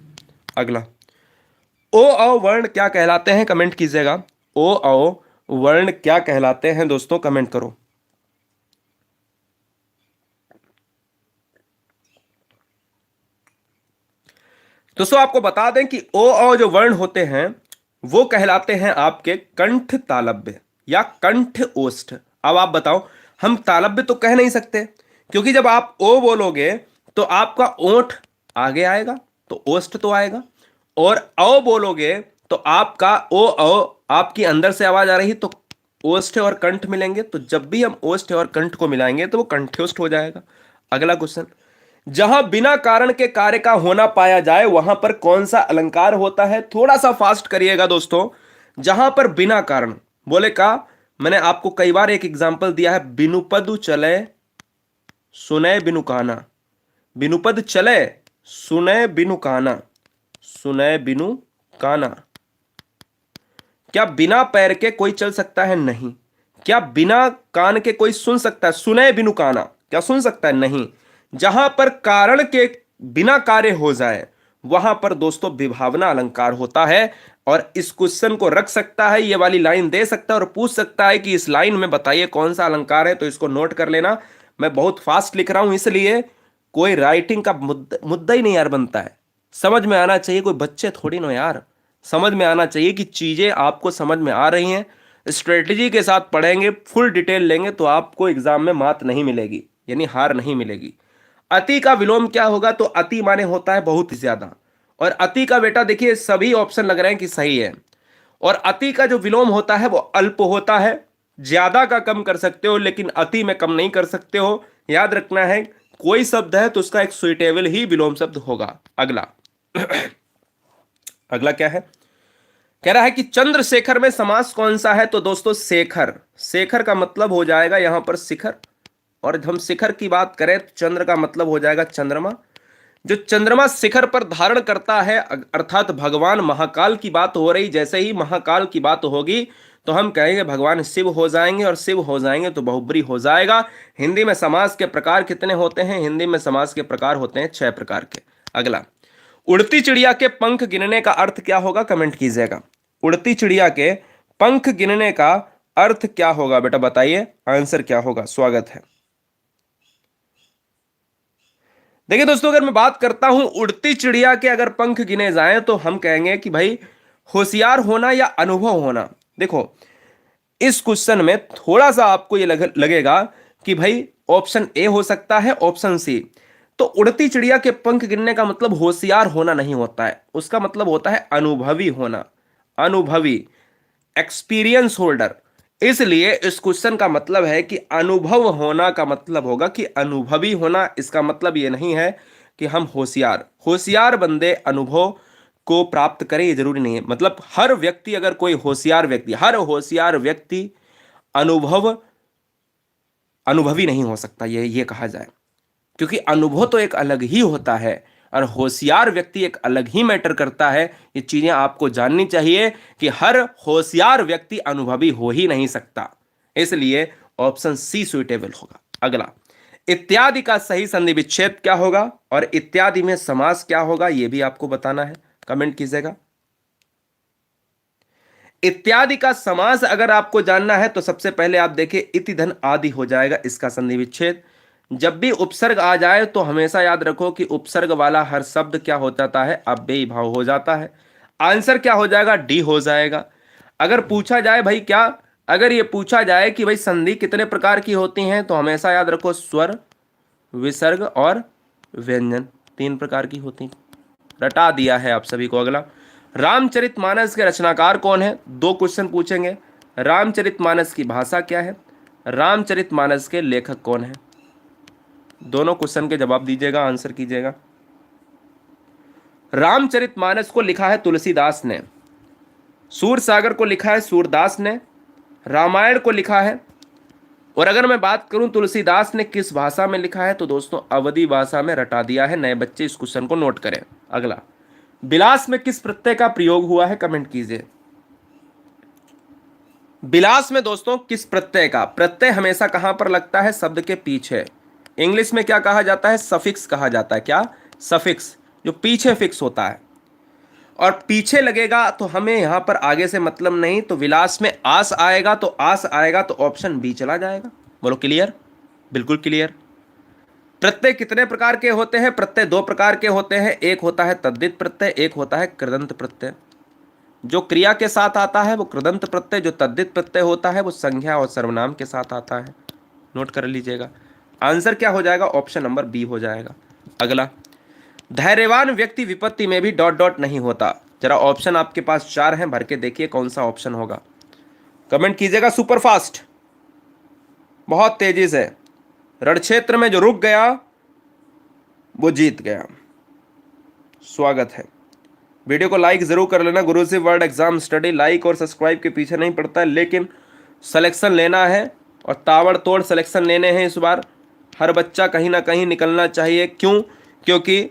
अगला, ओ अ वर्ण क्या कहलाते हैं, कमेंट कीजिएगा। ओ अ वर्ण क्या कहलाते हैं दोस्तों, कमेंट करो। दोस्तों आपको बता दें कि ओ अ जो वर्ण होते हैं वो कहलाते हैं आपके कंठ तालव्य या कंठ ओष्ठ। अब आप बताओ, हम तालव्य तो कह नहीं सकते क्योंकि जब आप ओ बोलोगे तो आपका ओठ आगे आएगा तो ओष्ठ तो आएगा, और अ बोलोगे तो आपका ओ अ आपकी अंदर से आवाज आ रही तो ओष्ठ और कंठ मिलेंगे, तो जब भी हम ओष्ठ और कंठ को मिलाएंगे तो वो कंठ्योष्ठ हो जाएगा। अगला क्वेश्चन, जहां बिना कारण के कार्य का होना पाया जाए वहां पर कौन सा अलंकार होता है, थोड़ा सा फास्ट करिएगा दोस्तों। जहां पर बिना कारण बोले का, मैंने आपको कई बार एक एग्जांपल दिया है, बिनुपद चले सुने बिनु काना, बिनुपद चले सुने बिनु काना, सुने बिनु काना। क्या बिना पैर के कोई चल सकता है, नहीं। क्या बिना कान के कोई सुन सकता है, सुने बिनु काना, क्या सुन सकता है, नहीं। जहां पर कारण के बिना कार्य हो जाए वहां पर दोस्तों विभावना अलंकार होता है, और इस क्वेश्चन को रख सकता है, ये वाली लाइन दे सकता है और पूछ सकता है कि इस लाइन में बताइए कौन सा अलंकार है, तो इसको नोट कर लेना। मैं बहुत फास्ट लिख रहा हूं इसलिए कोई राइटिंग का मुद्दा ही नहीं यार बनता है, समझ में आना चाहिए, कोई बच्चे थोड़ी ना यार, समझ में आना चाहिए कि चीजें आपको समझ में आ रही हैं। स्ट्रेटजी के साथ पढ़ेंगे, फुल डिटेल लेंगे तो आपको एग्जाम में मात नहीं मिलेगी, यानी हार नहीं मिलेगी। अति का विलोम क्या होगा, तो अति माने होता है बहुत ही ज्यादा, और अति का बेटा देखिए सभी ऑप्शन लग रहे हैं कि सही है, और अति का जो विलोम होता है वो अल्प होता है। ज्यादा का कम कर सकते हो लेकिन अति में कम नहीं कर सकते हो, याद रखना है। कोई शब्द है तो उसका एक सुइटेबल ही विलोम शब्द होगा। अगला अगला क्या है, कह रहा है कि चंद्रशेखर में समास कौन सा है, तो दोस्तों शेखर, शेखर का मतलब हो जाएगा यहां पर शिखर, और हम शिखर की बात करें तो चंद्र का मतलब हो जाएगा चंद्रमा। जो चंद्रमा शिखर पर धारण करता है, अर्थात भगवान महाकाल की बात हो रही, जैसे ही महाकाल की बात होगी तो हम कहेंगे भगवान शिव हो जाएंगे, और शिव हो जाएंगे तो बहुब्री हो जाएगा। हिंदी में समास के प्रकार कितने होते हैं, हिंदी में समास के प्रकार होते हैं 6 प्रकार के। अगला, उड़ती चिड़िया के पंख गिनने का अर्थ क्या होगा, कमेंट कीजिएगा। उड़ती चिड़िया के पंख गिनने का अर्थ क्या होगा बेटा, बताइए आंसर क्या होगा, स्वागत है। देखिए दोस्तों, अगर मैं बात करता हूं उड़ती चिड़िया के अगर पंख गिने जाएं तो हम कहेंगे कि भाई होशियार होना या अनुभव होना। देखो इस क्वेश्चन में थोड़ा सा आपको ये लगेगा कि भाई ऑप्शन ए हो सकता है, ऑप्शन सी। तो उड़ती चिड़िया के पंख गिनने का मतलब होशियार होना नहीं होता है, उसका मतलब होता है अनुभवी होना, अनुभवी, एक्सपीरियंस होल्डर। इसलिए इस क्वेश्चन का मतलब है कि अनुभव होना का मतलब होगा कि अनुभवी होना। इसका मतलब यह नहीं है कि हम होशियार, होशियार बंदे अनुभव को प्राप्त करें ये जरूरी नहीं है। मतलब हर व्यक्ति, अगर कोई होशियार व्यक्ति, हर होशियार व्यक्ति अनुभव अनुभवी नहीं हो सकता, ये कहा जाए, क्योंकि अनुभव तो एक अलग ही होता है और होशियार व्यक्ति एक अलग ही मैटर करता है। ये चीजें आपको जाननी चाहिए कि हर होशियार व्यक्ति अनुभवी हो ही नहीं सकता, इसलिए ऑप्शन सी सुइटेबल होगा। अगला, इत्यादि का सही संधि विच्छेद क्या होगा और इत्यादि में समास क्या होगा, यह भी आपको बताना है, कमेंट कीजिएगा। इत्यादि का समास अगर आपको जानना है तो सबसे पहले आप देखिए इति धन आदि हो जाएगा इसका संधि विच्छेद। जब भी उपसर्ग आ जाए तो हमेशा याद रखो कि उपसर्ग वाला हर शब्द क्या हो जाता है, अव्ययी भाव हो जाता है। आंसर क्या हो जाएगा, डी हो जाएगा। अगर पूछा जाए भाई क्या, अगर ये पूछा जाए कि भाई संधि कितने प्रकार की होती हैं तो हमेशा याद रखो स्वर, विसर्ग और व्यंजन 3 प्रकार की होती हैं। रटा दिया है आप सभी को। अगला, रामचरितमानस के रचनाकार कौन है, 2 क्वेश्चन पूछेंगे। रामचरितमानस की भाषा क्या है, रामचरितमानस के लेखक कौन है, दोनों क्वेश्चन के जवाब दीजिएगा, आंसर कीजिएगा। रामचरितमानस को लिखा है तुलसीदास ने, सूरसागर को लिखा है सूरदास ने, रामायण को लिखा है, और अगर मैं बात करूं तुलसीदास ने किस भाषा में लिखा है तो दोस्तों अवधी भाषा में रटा दिया है। नए बच्चे इस क्वेश्चन को नोट करें। अगला, विलास में किस प्रत्यय का प्रयोग हुआ है, कमेंट कीजिए। बिलास में दोस्तों किस प्रत्यय का प्रत्यय हमेशा कहां पर लगता है? शब्द के पीछे। इंग्लिश में क्या कहा जाता है? सफिक्स कहा जाता है। क्या? सफिक्स, जो पीछे फिक्स होता है। और पीछे लगेगा तो हमें यहां पर आगे से मतलब नहीं, तो विलास में आस आएगा, तो आस आएगा तो ऑप्शन बी चला जाएगा। बोलो क्लियर? बिल्कुल क्लियर। प्रत्यय कितने प्रकार के होते हैं? प्रत्यय दो प्रकार के होते हैं, एक होता है तद्धित प्रत्यय, एक होता है कृदंत प्रत्यय। जो क्रिया के साथ आता है वो कृदंत प्रत्यय, जो तद्धित प्रत्यय होता है वो संज्ञा और सर्वनाम के साथ आता है। नोट कर लीजिएगा। आंसर क्या हो जाएगा? ऑप्शन नंबर बी हो जाएगा। अगला, धैर्यवान व्यक्ति विपत्ति में भी डॉट डॉट नहीं होता। जरा ऑप्शन आपके पास चार हैं, भर के देखिए कौन सा ऑप्शन होगा। कमेंट कीजिएगा सुपर फास्ट, बहुत तेजी से। रण क्षेत्र में जो रुक गया वो जीत गया। स्वागत है। वीडियो को लाइक जरूर कर लेना। गुरुजी वर्ल्ड एग्जाम स्टडी लाइक और सब्सक्राइब के पीछे नहीं पड़ता है, लेकिन सिलेक्शन लेना है और ताबड़तोड़ सिलेक्शन लेने हैं इस बार। हर बच्चा कहीं ना कहीं निकलना चाहिए। क्यों? क्योंकि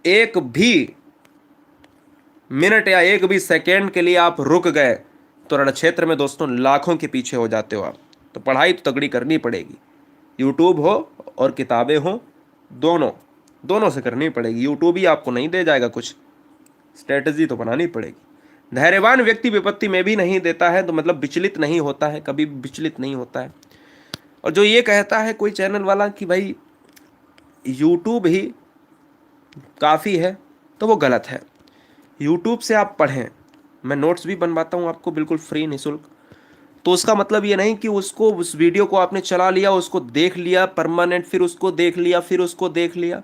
एक भी मिनट या एक भी सेकेंड के लिए आप रुक गए तो रण क्षेत्र में दोस्तों लाखों के पीछे हो जाते हो आप। तो पढ़ाई तो तगड़ी करनी पड़ेगी। यूट्यूब हो और किताबें हो, दोनों दोनों से करनी पड़ेगी। यूट्यूब ही आपको नहीं दे जाएगा कुछ, स्ट्रेटजी तो बनानी पड़ेगी। धैर्यवान व्यक्ति विपत्ति में भी नहीं देता है, तो मतलब विचलित नहीं होता है, कभी भी विचलित नहीं होता है। और जो ये कहता है कोई चैनल वाला कि भाई यूट्यूब ही काफ़ी है, तो वो गलत है। यूट्यूब से आप पढ़ें, मैं नोट्स भी बनवाता हूँ आपको बिल्कुल फ्री निःशुल्क। तो उसका मतलब ये नहीं कि उसको, उस वीडियो को आपने चला लिया, उसको देख लिया परमानेंट, फिर उसको देख लिया, फिर उसको देख लिया।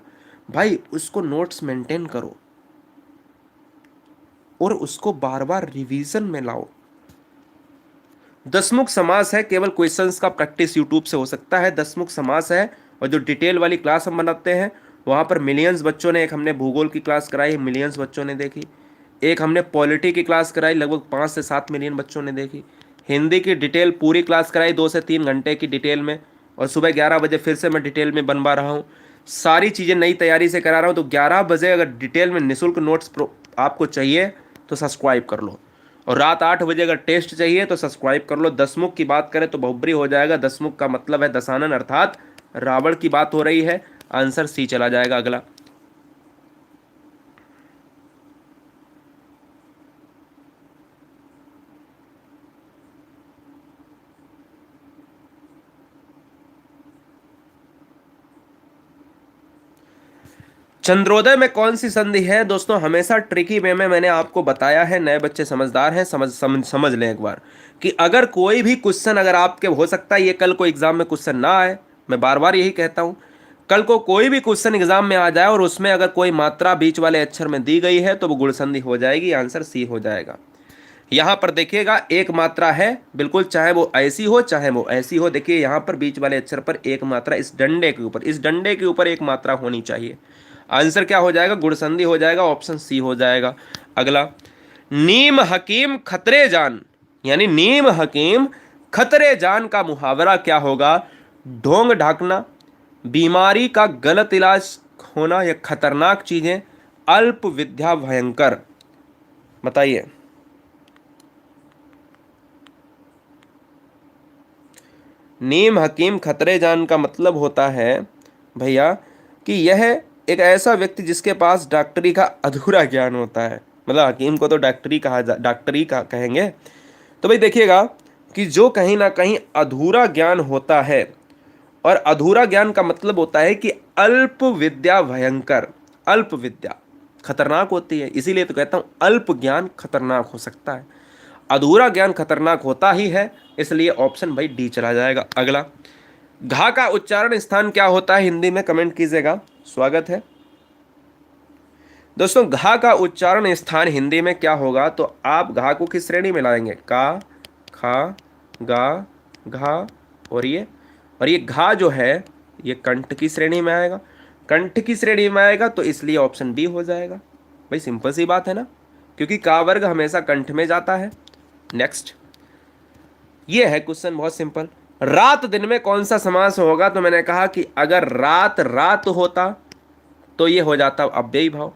भाई उसको नोट्स मेंटेन करो और उसको बार बार रिवीजन में लाओ। दसमुख समास है, केवल क्वेश्चंस का प्रैक्टिस यूट्यूब से हो सकता है। दसमुख समास है, और जो डिटेल वाली क्लास हम बनाते हैं वहाँ पर मिलियंस बच्चों ने, एक हमने भूगोल की क्लास कराई, मिलियंस बच्चों ने देखी। एक हमने पॉलिटी की क्लास कराई, लगभग 5 से 7 मिलियन बच्चों ने देखी। हिंदी की डिटेल पूरी क्लास कराई 2 से 3 घंटे की डिटेल में, और सुबह 11 बजे फिर से मैं डिटेल में बनवा रहा हूँ। सारी चीज़ें नई तैयारी से करा रहा हूँ। तो 11 बजे अगर डिटेल में निःशुल्क नोट्स आपको चाहिए तो सब्सक्राइब कर लो, और रात 8 बजे अगर टेस्ट चाहिए तो सब्सक्राइब कर लो। दसमुख की बात करें तो बहुब्री हो जाएगा। दसमुख का मतलब है दशानन, अर्थात रावण की बात हो रही है। आंसर सी चला जाएगा। अगला, चंद्रोदय में कौन सी संधि है? दोस्तों हमेशा ट्रिकी वे में मैंने आपको बताया है, नए बच्चे समझदार हैं, समझ लें एक बार कि अगर कोई भी क्वेश्चन, अगर आपके, हो सकता है ये कल को एग्जाम में क्वेश्चन ना आए, मैं बार बार यही कहता हूं, कल को कोई भी क्वेश्चन एग्जाम में आ जाए और उसमें अगर कोई मात्रा बीच वाले अक्षर में दी गई है तो वो गुण संधि हो जाएगी। आंसर सी हो जाएगा। यहां पर देखिएगा एक मात्रा है बिल्कुल, चाहे वो ऐसी हो चाहे वो ऐसी हो। देखिए यहां पर बीच वाले अक्षर पर एक मात्रा, इस डंडे के ऊपर, इस डंडे के ऊपर एक मात्रा होनी चाहिए। आंसर क्या हो जाएगा? गुण संधि हो जाएगा। ऑप्शन सी हो जाएगा। अगला, नीम हकीम खतरे जान, यानी नीम हकीम खतरे जान का मुहावरा क्या होगा? ढोंग ढाकना, बीमारी का गलत इलाज होना, या खतरनाक चीजें, अल्प विद्या भयंकर। बताइए। नीम हकीम खतरे जान का मतलब होता है भैया कि यह एक ऐसा व्यक्ति जिसके पास डॉक्टरी का अधूरा ज्ञान होता है। मतलब हकीम को तो डॉक्टरी का कहेंगे। तो भाई देखिएगा कि जो कहीं ना कहीं अधूरा ज्ञान होता है, और अधूरा ज्ञान का मतलब होता है कि अल्प विद्या भयंकर। अल्प विद्या खतरनाक होती है, इसीलिए तो कहता हूं अल्प ज्ञान खतरनाक हो सकता है। अधूरा ज्ञान खतरनाक होता ही है, इसलिए ऑप्शन भाई डी चला जाएगा। अगला, घा का उच्चारण स्थान क्या होता है हिंदी में? कमेंट कीजिएगा, स्वागत है। दोस्तों घा का उच्चारण स्थान हिंदी में क्या होगा? तो आप घा को किस श्रेणी में लाएंगे? का, खा, गा, घा, और ये घा जो है ये कंठ की श्रेणी में आएगा। कंठ की श्रेणी में आएगा तो इसलिए ऑप्शन बी हो जाएगा। भाई सिंपल सी बात है ना, क्योंकि का वर्ग हमेशा कंठ में जाता है। नेक्स्ट, ये है क्वेश्चन बहुत सिंपल। रात दिन में कौन सा समास होगा? तो मैंने कहा कि अगर रात रात होता तो ये हो जाता अव्ययी भाव,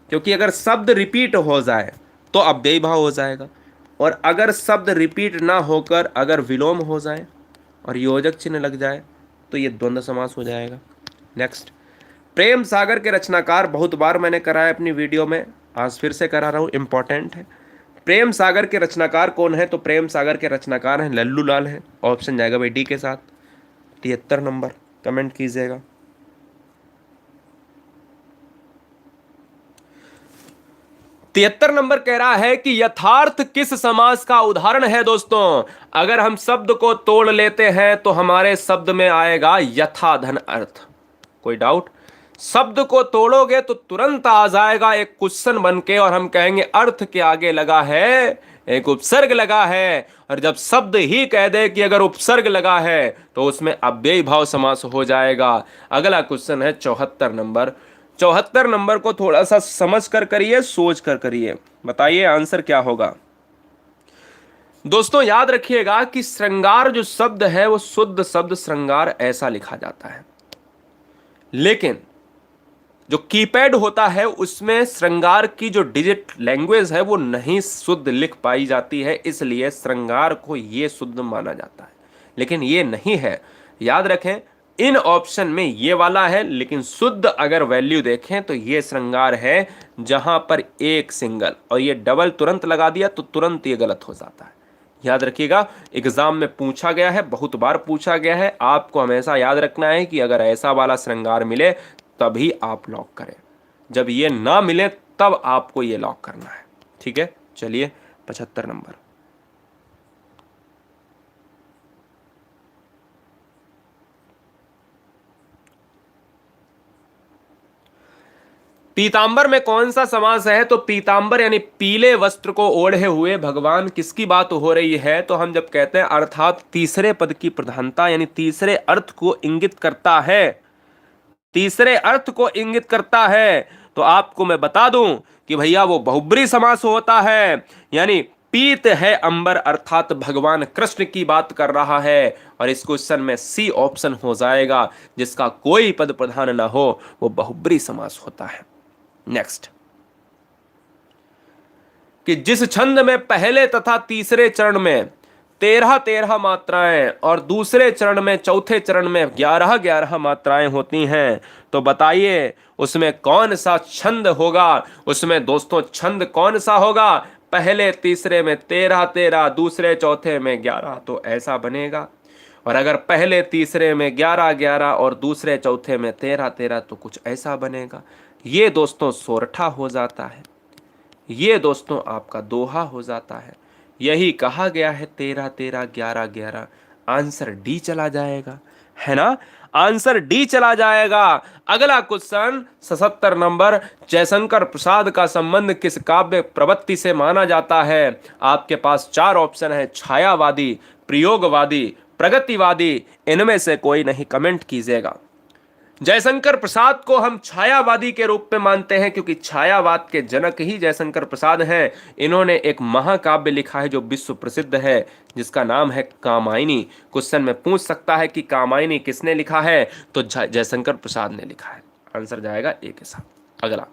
क्योंकि अगर शब्द रिपीट हो जाए तो अव्ययी भाव हो जाएगा। और अगर शब्द रिपीट ना होकर अगर विलोम हो जाए और योजक चिन्ह लग जाए तो ये द्वंद्व समास हो जाएगा। नेक्स्ट, प्रेम सागर के रचनाकार, बहुत बार मैंने कराया अपनी वीडियो में, आज फिर से करा रहा हूं, इंपॉर्टेंट है। प्रेम सागर के रचनाकार कौन है? तो प्रेम सागर के रचनाकार हैं लल्लू लाल हैं। ऑप्शन जाएगा भाई डी के साथ। 73 नंबर कमेंट कीजिएगा। 73 नंबर कह रहा है कि यथार्थ किस समास का उदाहरण है? दोस्तों, अगर हम शब्द को तोड़ लेते हैं तो हमारे शब्द में आएगा यथाधन अर्थ। कोई डाउट? शब्द को तोड़ोगे तो तुरंत आ जाएगा एक क्वेश्चन बन के, और हम कहेंगे अर्थ के आगे लगा है एक उपसर्ग लगा है। और जब शब्द ही कह दे कि अगर उपसर्ग लगा है तो उसमें अव्ययी भाव समास हो जाएगा। अगला क्वेश्चन है 74 नंबर। 74 नंबर को थोड़ा सा समझ कर करिए, सोच कर करिए, बताइए आंसर क्या होगा। दोस्तों याद रखिएगा कि श्रृंगार जो शब्द है वो शुद्ध शब्द श्रृंगार ऐसा लिखा जाता है, लेकिन जो कीपैड होता है उसमें श्रृंगार की जो डिजिट लैंग्वेज है वो नहीं शुद्ध लिख पाई जाती है, इसलिए श्रृंगार को ये शुद्ध माना जाता है, लेकिन ये नहीं है। याद रखें, इन ऑप्शन में ये वाला है, लेकिन शुद्ध अगर वैल्यू देखें तो ये श्रृंगार है जहां पर एक सिंगल और ये डबल तुरंत लगा दिया तो तुरंत ये गलत हो जाता है। याद रखिएगा, एग्जाम में पूछा गया है, बहुत बार पूछा गया है, आपको हमेशा याद रखना है कि अगर ऐसा वाला श्रृंगार मिले तभी आप लॉक करें, जब ये ना मिले तब आपको ये लॉक करना है। ठीक है, चलिए 75 नंबर। पीतांबर में कौन सा समास है? तो पीतांबर यानी पीले वस्त्र को ओढ़े हुए भगवान, किसकी बात हो रही है? तो हम जब कहते हैं अर्थात तीसरे पद की प्रधानता यानी तीसरे अर्थ को इंगित करता है, तीसरे अर्थ को इंगित करता है, तो आपको मैं बता दूं कि भैया वो बहुब्री समास होता है। यानी पीत है अंबर अर्थात भगवान कृष्ण की बात कर रहा है, और इस क्वेश्चन में सी ऑप्शन हो जाएगा, जिसका कोई पद प्रधान ना हो वो बहुब्री समास होता है। नेक्स्ट, कि जिस छंद में पहले तथा तीसरे चरण में 13 मात्राएं और दूसरे चरण में चौथे चरण में 11 मात्राएं होती हैं, तो बताइए उसमें कौन सा छंद होगा? उसमें दोस्तों छंद कौन सा होगा? पहले तीसरे में 13 दूसरे चौथे में 11, तो ऐसा बनेगा। और अगर पहले तीसरे में 11 और दूसरे चौथे में 13 तो कुछ ऐसा बनेगा। ये दोस्तों सोरठा हो जाता है, ये दोस्तों आपका दोहा हो जाता है। यही कहा गया है 13 आंसर डी चला जाएगा, है ना? आंसर डी चला जाएगा। अगला क्वेश्चन 77 नंबर, जयशंकर प्रसाद का संबंध किस काव्य प्रवृत्ति से माना जाता है? आपके पास 4 ऑप्शन है, छायावादी, प्रयोगवादी, प्रगतिवादी, इनमें से कोई नहीं, कमेंट कीजिएगा। जयशंकर प्रसाद को हम छायावादी के रूप में मानते हैं क्योंकि छायावाद के जनक ही जयशंकर प्रसाद हैं। इन्होंने एक महाकाव्य लिखा है जो विश्व प्रसिद्ध है, जिसका नाम है कामायनी। क्वेश्चन में पूछ सकता है कि कामायनी किसने लिखा है? तो जयशंकर प्रसाद ने लिखा है। आंसर जाएगा ए के साथ। अगला,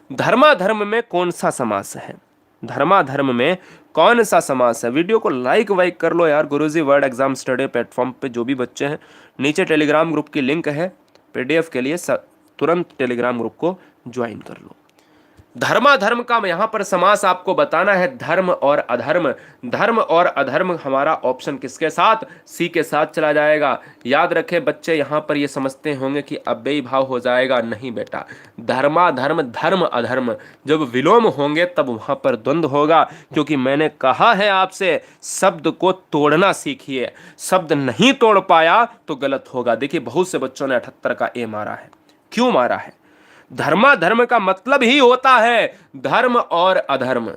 धर्माधर्म में कौन सा समास है? धर्माधर्म में कौन सा समास है? वीडियो को लाइक वाइक कर लो यार। गुरुजी वर्ड एग्जाम स्टडी प्लेटफॉर्म पे जो भी बच्चे हैं, नीचे टेलीग्राम ग्रुप की लिंक है, पीडीएफ के लिए तुरंत टेलीग्राम ग्रुप को ज्वाइन कर लो। धर्माधर्म का यहां पर समास आपको बताना है, धर्म और अधर्म। धर्म और अधर्म हमारा ऑप्शन किसके साथ? सी के साथ चला जाएगा। याद रखें बच्चे, यहां पर ये समझते होंगे कि अव्ययी भाव हो जाएगा, नहीं बेटा। धर्माधर्म, धर्म अधर्म जब विलोम होंगे तब वहां पर द्वंद्व होगा, क्योंकि मैंने कहा है आपसे शब्द को तोड़ना सीखिए। शब्द नहीं तोड़ पाया तो गलत होगा। देखिए बहुत से बच्चों ने 78 का ए मारा है। क्यों मारा है? धर्माधर्म का मतलब ही होता है धर्म और अधर्म,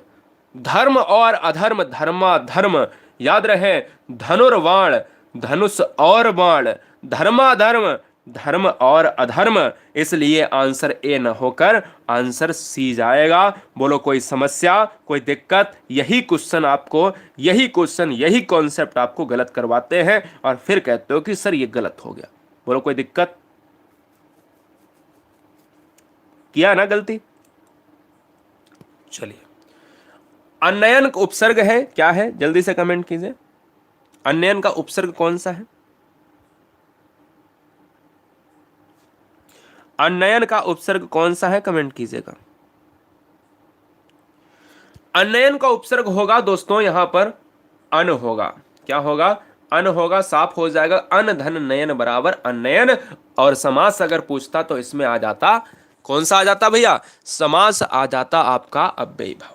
धर्म और अधर्म, धर्माधर्म। याद रहे, धनुर्वाण, धनुष और बाण, धर्माधर्म, धर्म और अधर्म। इसलिए आंसर ए न होकर आंसर सी जाएगा। बोलो कोई समस्या, कोई दिक्कत? यही क्वेश्चन आपको, यही क्वेश्चन, यही कॉन्सेप्ट आपको गलत करवाते हैं और फिर कहते हो कि सर ये गलत हो गया। बोलो कोई दिक्कत? किया ना गलती? चलिए अन्नयन का उपसर्ग है क्या है, जल्दी से कमेंट कीजिए। अन्नयन का उपसर्ग कौन सा है? अन्नयन का उपसर्ग कौन सा है, कमेंट कीजिएगा। अन्नयन का उपसर्ग होगा दोस्तों यहां पर अन होगा। क्या होगा? अन होगा, साफ हो जाएगा। अन धन नयन बराबर अन्नयन। और समास अगर पूछता तो इसमें आ जाता, कौन सा आ जाता भैया? समास आ जाता आपका अव्ययी भाव।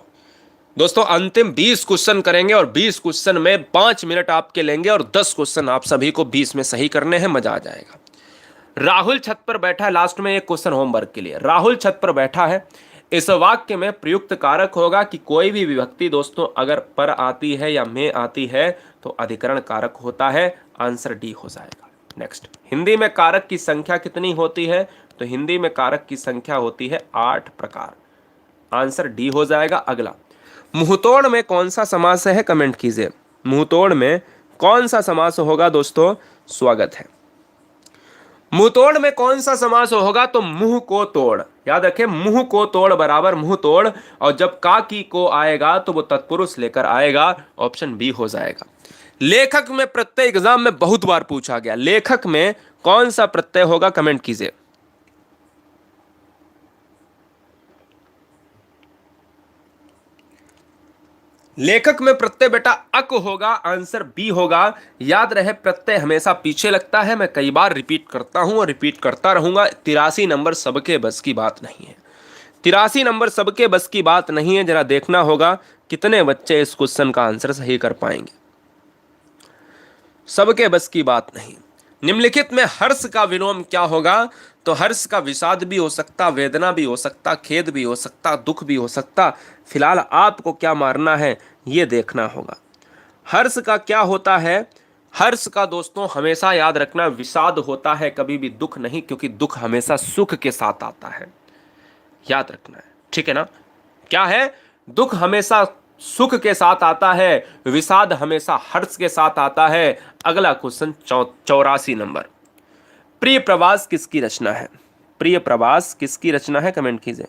दोस्तों अंतिम 20 क्वेश्चन करेंगे और 20 क्वेश्चन में 5 मिनट आपके लेंगे और 10 क्वेश्चन आप सभी को 20 में सही करने हैं, मजा आ जाएगा। राहुल छत पर बैठा है, लास्ट में एक क्वेश्चन होमवर्क के लिए। राहुल छत पर बैठा है, इस वाक्य में प्रयुक्त कारक होगा कि कोई भी विभक्ति दोस्तों अगर पर आती है या में आती है तो अधिकरण कारक होता है। आंसर डी हो जाएगा। नेक्स्ट, हिंदी में कारक की संख्या कितनी होती है? तो हिंदी में कारक की संख्या होती है 8 प्रकार। आंसर डी हो जाएगा। अगला, मुंहतोड़ में कौन सा समास है, कमेंट कीजिए। मुंहतोड़ में कौन सा समास होगा दोस्तों? स्वागत है। मुंहतोड़ में कौन सा समास होगा? तो मुंह को तोड़। याद रखें, मुंह को तोड़ बराबर मुंह तोड़, और जब का की को आएगा तो वो तत्पुरुष लेकर आएगा। ऑप्शन बी हो जाएगा। लेखक में प्रत्यय एग्जाम में बहुत बार पूछा गया, लेखक में कौन सा प्रत्यय होगा, कमेंट कीजिए। लेखक में प्रत्यय बेटा अक होगा। आंसर बी होगा। याद रहे, प्रत्यय हमेशा पीछे लगता है। मैं कई बार रिपीट करता हूं और रिपीट करता रहूंगा। 83 नंबर सबके बस की बात नहीं है। 83 नंबर सबके बस की बात नहीं है। जरा देखना होगा कितने बच्चे इस क्वेश्चन का आंसर सही कर पाएंगे। सबके बस की बात नहीं। निम्नलिखित में हर्ष का विलोम क्या होगा? तो हर्ष का विषाद भी हो सकता, वेदना भी हो सकता, खेद भी हो सकता, दुख भी हो सकता। फिलहाल आपको क्या मारना है ये देखना होगा। हर्ष का क्या होता है? हर्ष का दोस्तों हमेशा याद रखना विषाद होता है, कभी भी दुख नहीं, क्योंकि दुख हमेशा सुख के साथ आता है। याद रखना है, ठीक है ना? क्या है? दुख हमेशा सुख के साथ आता है, विषाद हमेशा हर्ष के साथ आता है। अगला क्वेश्चन 84 नंबर, प्रिय प्रवास किसकी रचना है? प्रिय प्रवास किसकी रचना है, कमेंट कीजिए।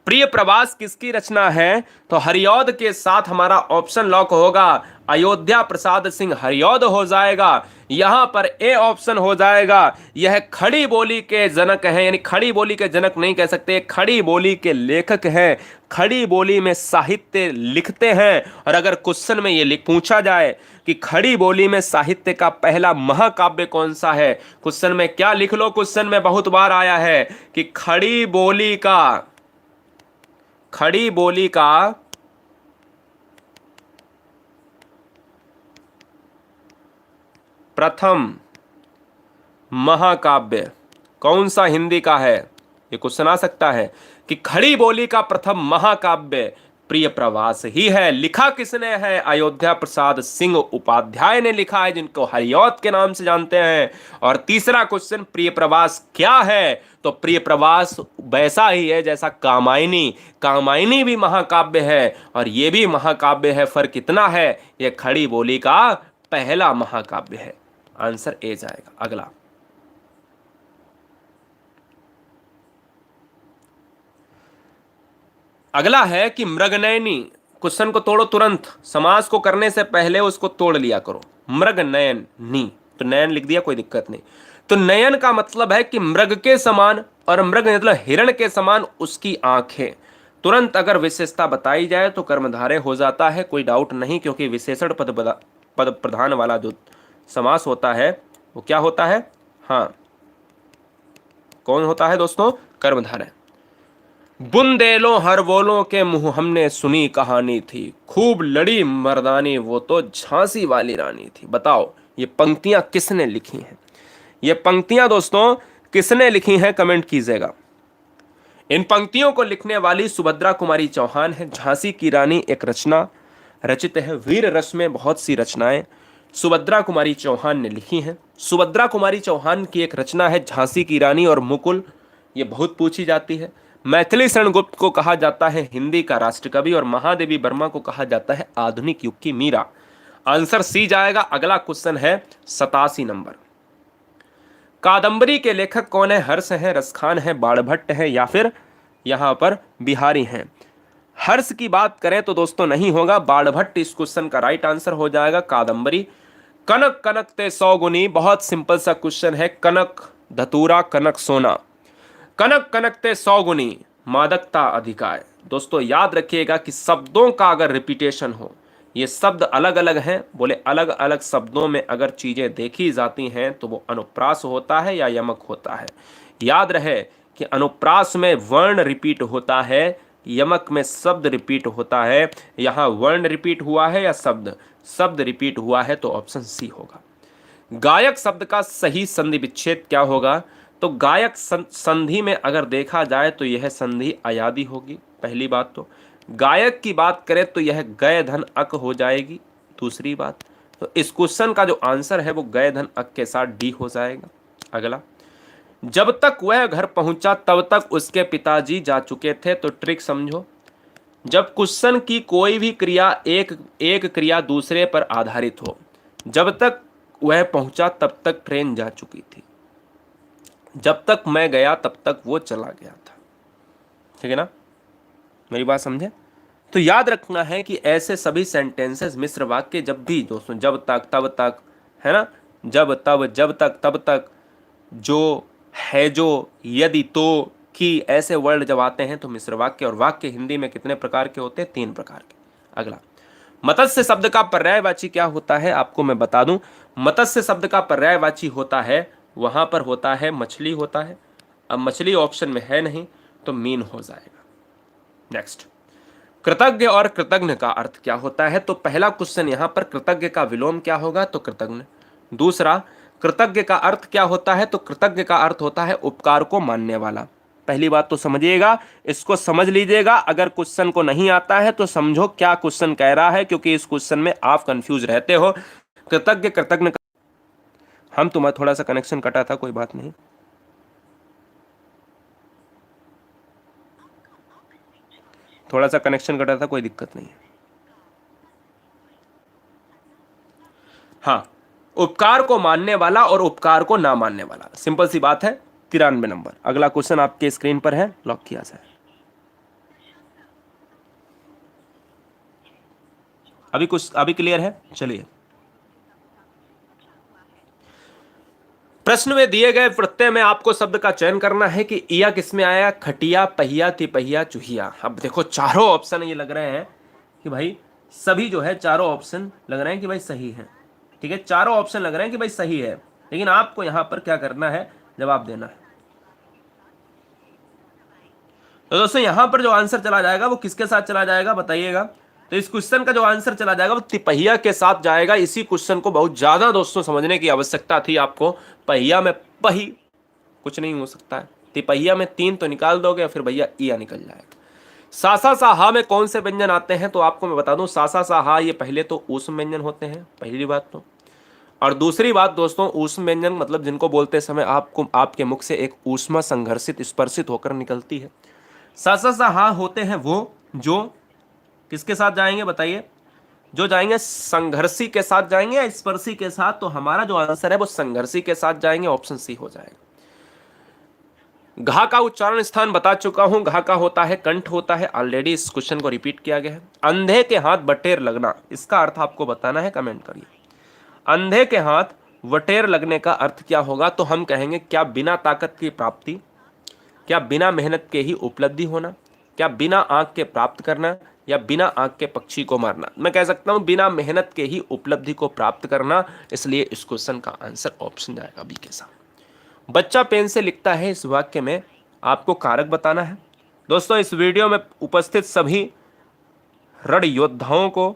प्रिय प्रवास किसकी रचना है? तो हरिऔध के साथ हमारा ऑप्शन लॉक होगा। अयोध्या प्रसाद सिंह हरिऔध हो जाएगा। यहां पर ए ऑप्शन हो जाएगा। यह खड़ी बोली के जनक है, यानी खड़ी बोली के जनक नहीं कह सकते, खड़ी बोली के लेखक हैं। खड़ी बोली में साहित्य लिखते हैं। और अगर क्वेश्चन में ये पूछा जाए कि खड़ी बोली में साहित्य का पहला महाकाव्य कौन सा है, क्वेश्चन में क्या लिख लो? क्वेश्चन में बहुत बार आया है कि खड़ी बोली का प्रथम महाकाव्य कौन सा हिंदी का है? ये क्वेश्चन आ सकता है कि खड़ी बोली का प्रथम महाकाव्य प्रिय प्रवास ही है। लिखा किसने है? अयोध्या प्रसाद सिंह उपाध्याय ने लिखा है, जिनको हरिऔध के नाम से जानते हैं। और तीसरा क्वेश्चन, प्रिय प्रवास क्या है? तो प्रिय प्रवास वैसा ही है जैसा कामायनी। कामायनी भी महाकाव्य है और ये भी महाकाव्य है। फर्क कितना है? ये खड़ी बोली का पहला महाकाव्य है। आंसर ए जाएगा। अगला, अगला है कि मृगनयनी। क्वेश्चन को तोड़ो तुरंत, समास को करने से पहले उसको तोड़ लिया करो। मृगनयन नी, तो नयन लिख दिया, कोई दिक्कत नहीं। तो नयन का मतलब है कि मृग के समान, और मृग मतलब हिरण के समान उसकी आंखें। तुरंत अगर विशेषता बताई जाए तो कर्मधारय हो जाता है, कोई डाउट नहीं, क्योंकि विशेषण पद प्रधान वाला जो समास होता है वो क्या होता है? हाँ, कौन होता है दोस्तों? कर्मधारय। बुंदेलों हर बोलों के मुंह हमने सुनी कहानी थी, खूब लड़ी मर्दानी वो तो झांसी वाली रानी थी। बताओ ये पंक्तियां किसने लिखी हैं? ये पंक्तियां दोस्तों किसने लिखी हैं, कमेंट कीजिएगा। इन पंक्तियों को लिखने वाली सुभद्रा कुमारी चौहान है। झांसी की रानी एक रचना रचित है। वीर रस में बहुत सी रचनाएं सुभद्रा कुमारी चौहान ने लिखी हैं। सुभद्रा कुमारी चौहान की एक रचना है झांसी की रानी और मुकुल, ये बहुत पूछी जाती है। मैथिली शरण गुप्त को कहा जाता है हिंदी का राष्ट्रकवि, और महादेवी वर्मा को कहा जाता है आधुनिक युग की मीरा। आंसर सी जाएगा। अगला क्वेश्चन है 87 नंबर, कादंबरी के लेखक कौन है? हर्ष है, रसखान है, बाणभट्ट है, या फिर यहां पर बिहारी हैं? हर्ष की बात करें तो दोस्तों नहीं होगा, बाणभट्ट इस क्वेश्चन का राइट आंसर हो जाएगा। कादंबरी। कनक कनक ते 100 गुनी, बहुत सिंपल सा क्वेश्चन है। कनक धतूरा, कनक सोना। कनक कनक ते 100 गुनी, मादकता अधिकाय। दोस्तों याद रखिएगा कि शब्दों का अगर रिपीटेशन हो, ये शब्द अलग अलग हैं, बोले अलग अलग शब्दों में अगर चीजें देखी जाती हैं तो वो अनुप्रास होता है या यमक होता है। याद रहे कि अनुप्रास में वर्ण रिपीट होता है, यमक में शब्द रिपीट होता है। यहां वर्ण रिपीट हुआ है या शब्द? शब्द रिपीट हुआ है, तो ऑप्शन सी होगा। गायक शब्द का सही संधि विच्छेद क्या होगा? तो गायक संधि में अगर देखा जाए तो यह संधि अयादी होगी, पहली बात। तो गायक की बात करें तो यह गय धन अक हो जाएगी, दूसरी बात। तो इस क्वेश्चन का जो आंसर है वो गय धन अक के साथ डी हो जाएगा। अगला, जब तक वह घर पहुंचा तब तक उसके पिताजी जा चुके थे। तो ट्रिक समझो, जब क्वेश्चन की कोई भी क्रिया एक क्रिया दूसरे पर आधारित हो, जब तक वह पहुंचा तब तक ट्रेन जा चुकी थी, जब तक मैं गया तब तक वो चला गया था। ठीक है ना, मेरी बात समझे? तो याद रखना है कि ऐसे सभी सेंटेंसेस मिश्र वाक्य जब भी दोस्तों जब तक तब तक, है ना, जब तब जब तक तब तक, जो है जो, यदि तो, कि, ऐसे वर्ड जब आते हैं तो मिश्र वाक्य। और वाक्य हिंदी में कितने प्रकार के होते हैं? 3 प्रकार के। अगला, मत्स्य शब्द का पर्यायवाची क्या होता है? आपको मैं बता दूं, मत्स्य शब्द का पर्यायवाची होता है, वहां पर होता है मछली होता है। अब मछली ऑप्शन में है नहीं तो मीन हो जाएगा। नेक्स्ट, कृतज्ञ और कृतज्ञ का अर्थ क्या होता है? तो पहला क्वेश्चन यहां पर कृतज्ञ का विलोम क्या होगा? तो कृतज्ञ। दूसरा, कृतज्ञ का अर्थ क्या होता है? तो कृतज्ञ का अर्थ होता है उपकार को मानने वाला। पहली बात तो समझिएगा, इसको समझ लीजिएगा। अगर क्वेश्चन को नहीं आता है तो समझो क्या क्वेश्चन कह रहा है, क्योंकि इस क्वेश्चन में आप कंफ्यूज रहते हो। कृतज्ञ कृतज्ञ का, हम तुम्हारा थोड़ा सा कनेक्शन कटा था, कोई बात नहीं। थोड़ा सा कनेक्शन कटा था, कोई दिक्कत नहीं है। हाँ, उपकार को मानने वाला और उपकार को ना मानने वाला, सिंपल सी बात है। 93 नंबर। अगला क्वेश्चन आपके स्क्रीन पर है, लॉक किया जाए। अभी क्लियर है? चलिए, प्रश्न में दिए गए प्रत्यय में आपको शब्द का चयन करना है कि इया किसमें आया? खटिया, पहिया, तिपहिया, चुहिया। अब देखो चारों ऑप्शन ये लग रहे हैं कि भाई सभी जो है, चारों ऑप्शन लग रहे हैं कि भाई सही है। ठीक है, चारों ऑप्शन लग रहे हैं कि भाई सही है, लेकिन आपको यहां पर क्या करना है? जवाब देना है। तो दोस्तों यहां पर जो आंसर चला जाएगा वो किसके साथ चला जाएगा बताइएगा? तो इस क्वेश्चन का जो आंसर चला जाएगा वो तिपहिया के साथ जाएगा। इसी क्वेश्चन को बहुत ज्यादा दोस्तों समझने की आवश्यकता थी आपको। पहिया में पही कुछ नहीं हो सकता है, तिपहिया में 3 तो निकाल दोगे, फिर भैया ईया निकल जाएगा। सासा साहा में कौन से व्यंजन आते हैं? तो आपको मैं बता दूं, सासा साहा ये पहले तो ऊष्म व्यंजन होते हैं, पहली बात तो। और दूसरी बात दोस्तों, ऊष्म व्यंजन मतलब जिनको बोलते समय आपको आपके मुख से एक ऊष्मा संघर्षित स्पर्शित होकर निकलती है। सासा साहा होते हैं वो जो किसके साथ जाएंगे बताइए? जो जाएंगे संघर्षी के साथ जाएंगे या स्पर्शी के साथ? तो हमारा जो आंसर है वो संघर्षी के साथ जाएंगे, ऑप्शन सी हो जाएगा। घा का उच्चारण स्थान बता चुका हूं, घा का होता है कंठ होता है, ऑलरेडी इस क्वेश्चन को रिपीट किया गया है। अंधे के हाथ बटेर लगना, इसका अर्थ आपको बताना है, कमेंट करिए। अंधे के हाथ वटेर लगने का अर्थ क्या होगा? तो हम कहेंगे क्या बिना ताकत की प्राप्ति, क्या बिना मेहनत के ही उपलब्धि होना, क्या बिना आंख के प्राप्त करना, या बिना आंख के पक्षी को मारना। मैं कह सकता हूं बिना मेहनत के ही उपलब्धि को प्राप्त करना, इसलिए इस क्वेश्चन का आंसर ऑप्शन जाएगा बी के साथ। बच्चा पेन से लिखता है, इस वाक्य में आपको कारक बताना है। दोस्तों इस वीडियो में उपस्थित सभी रण योद्धाओं को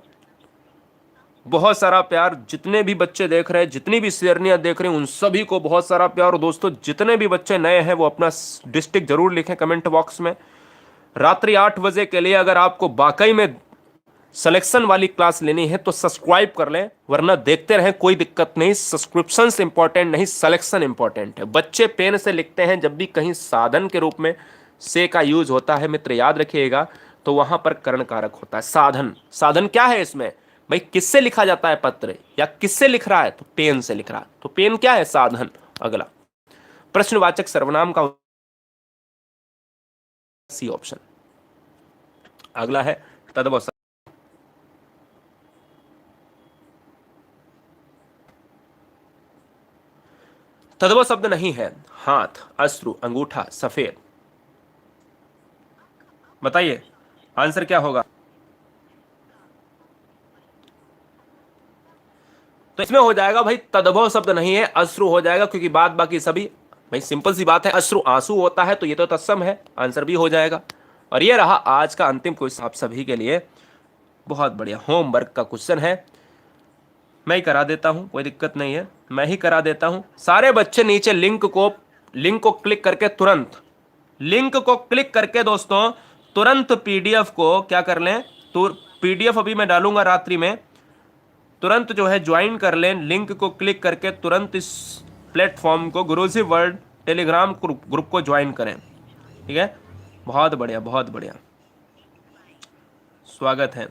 बहुत सारा प्यार। जितने भी बच्चे देख रहे हैं, जितनी भी शेरनियां देख रहे हैं, उन सभी को बहुत सारा प्यार। और दोस्तों जितने भी बच्चे नए हैं वो अपना डिस्ट्रिक्ट जरूर लिखें कमेंट बॉक्स में। रात्रि 8 बजे के लिए अगर आपको वाकई में सिलेक्शन वाली क्लास लेनी है तो सब्सक्राइब कर लें, वरना देखते रहें, कोई दिक्कत नहीं। सब्सक्रिप्शन इंपॉर्टेंट नहीं, सिलेक्शन इंपॉर्टेंट है। बच्चे पेन से लिखते हैं, जब भी कहीं साधन के रूप में से का यूज होता है मित्र, याद रखिएगा, तो वहां पर कर्ण कारक होता है। साधन, साधन क्या है इसमें भाई? किससे लिखा जाता है पत्र, या किससे लिख रहा है? तो पेन से लिख रहा है, तो पेन क्या है? साधन। अगला, प्रश्नवाचक सर्वनाम का सी ऑप्शन। अगला है तद्भव शब्द। तद्भव शब्द नहीं है हाथ, अश्रु, अंगूठा, सफेद। बताइए आंसर क्या होगा। तो इसमें हो जाएगा भाई तद्भव शब्द नहीं है, अश्रु हो जाएगा, क्योंकि बात बाकी सभी भाई सिंपल सी बात है, अश्रु आंसू होता है, तो ये तो तत्सम है, आंसर भी हो जाएगा। और ये रहा आज का अंतिम क्वेश्चन आप सभी के लिए। बहुत बढ़िया होमवर्क का क्वेश्चन है, मैं ही करा देता हूं, कोई दिक्कत नहीं है, मैं ही करा देता हूं। सारे बच्चे नीचे लिंक को क्लिक करके तुरंत, लिंक को क्लिक करके दोस्तों तुरंत पीडीएफ को क्या कर लें, तो पीडीएफ अभी मैं डालूंगा रात्रि में, तुरंत जो है ज्वाइन कर लें, लिंक को क्लिक करके तुरंत इस प्लेटफॉर्म को गुरुजी वर्ल्ड टेलीग्राम ग्रुप को ज्वाइन करें। ठीक है, बहुत बढ़िया बहुत बढ़िया, स्वागत है।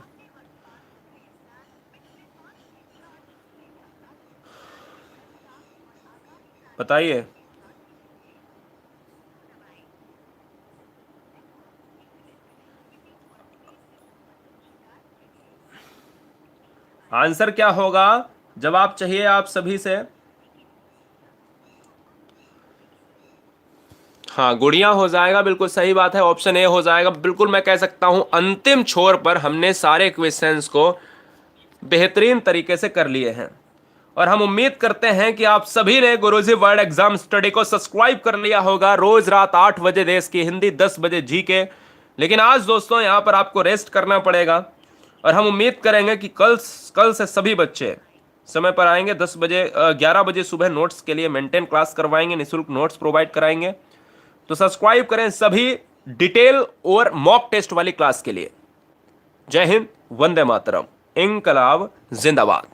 बताइए आंसर क्या होगा, जवाब चाहिए आप सभी से। हाँ गुड़िया हो जाएगा, बिल्कुल सही बात है, ऑप्शन ए हो जाएगा। बिल्कुल मैं कह सकता हूं अंतिम छोर पर हमने सारे क्वेश्चंस को बेहतरीन तरीके से कर लिए हैं, और हम उम्मीद करते हैं कि आप सभी ने गुरुजी वर्ल्ड एग्जाम स्टडी को सब्सक्राइब कर लिया होगा। रोज रात 8 बजे देश की हिंदी, 10 बजे जीके। लेकिन आज दोस्तों यहां पर आपको रेस्ट करना पड़ेगा, और हम उम्मीद करेंगे कि कल से सभी बच्चे समय पर आएंगे। 10 बजे 11 बजे सुबह नोट्स के लिए मेंटेन क्लास करवाएंगे, निःशुल्क नोट्स प्रोवाइड कराएंगे। तो सब्सक्राइब करें सभी डिटेल और मॉक टेस्ट वाली क्लास के लिए। जय हिंद, वंदे मातरम, इंकलाब जिंदाबाद।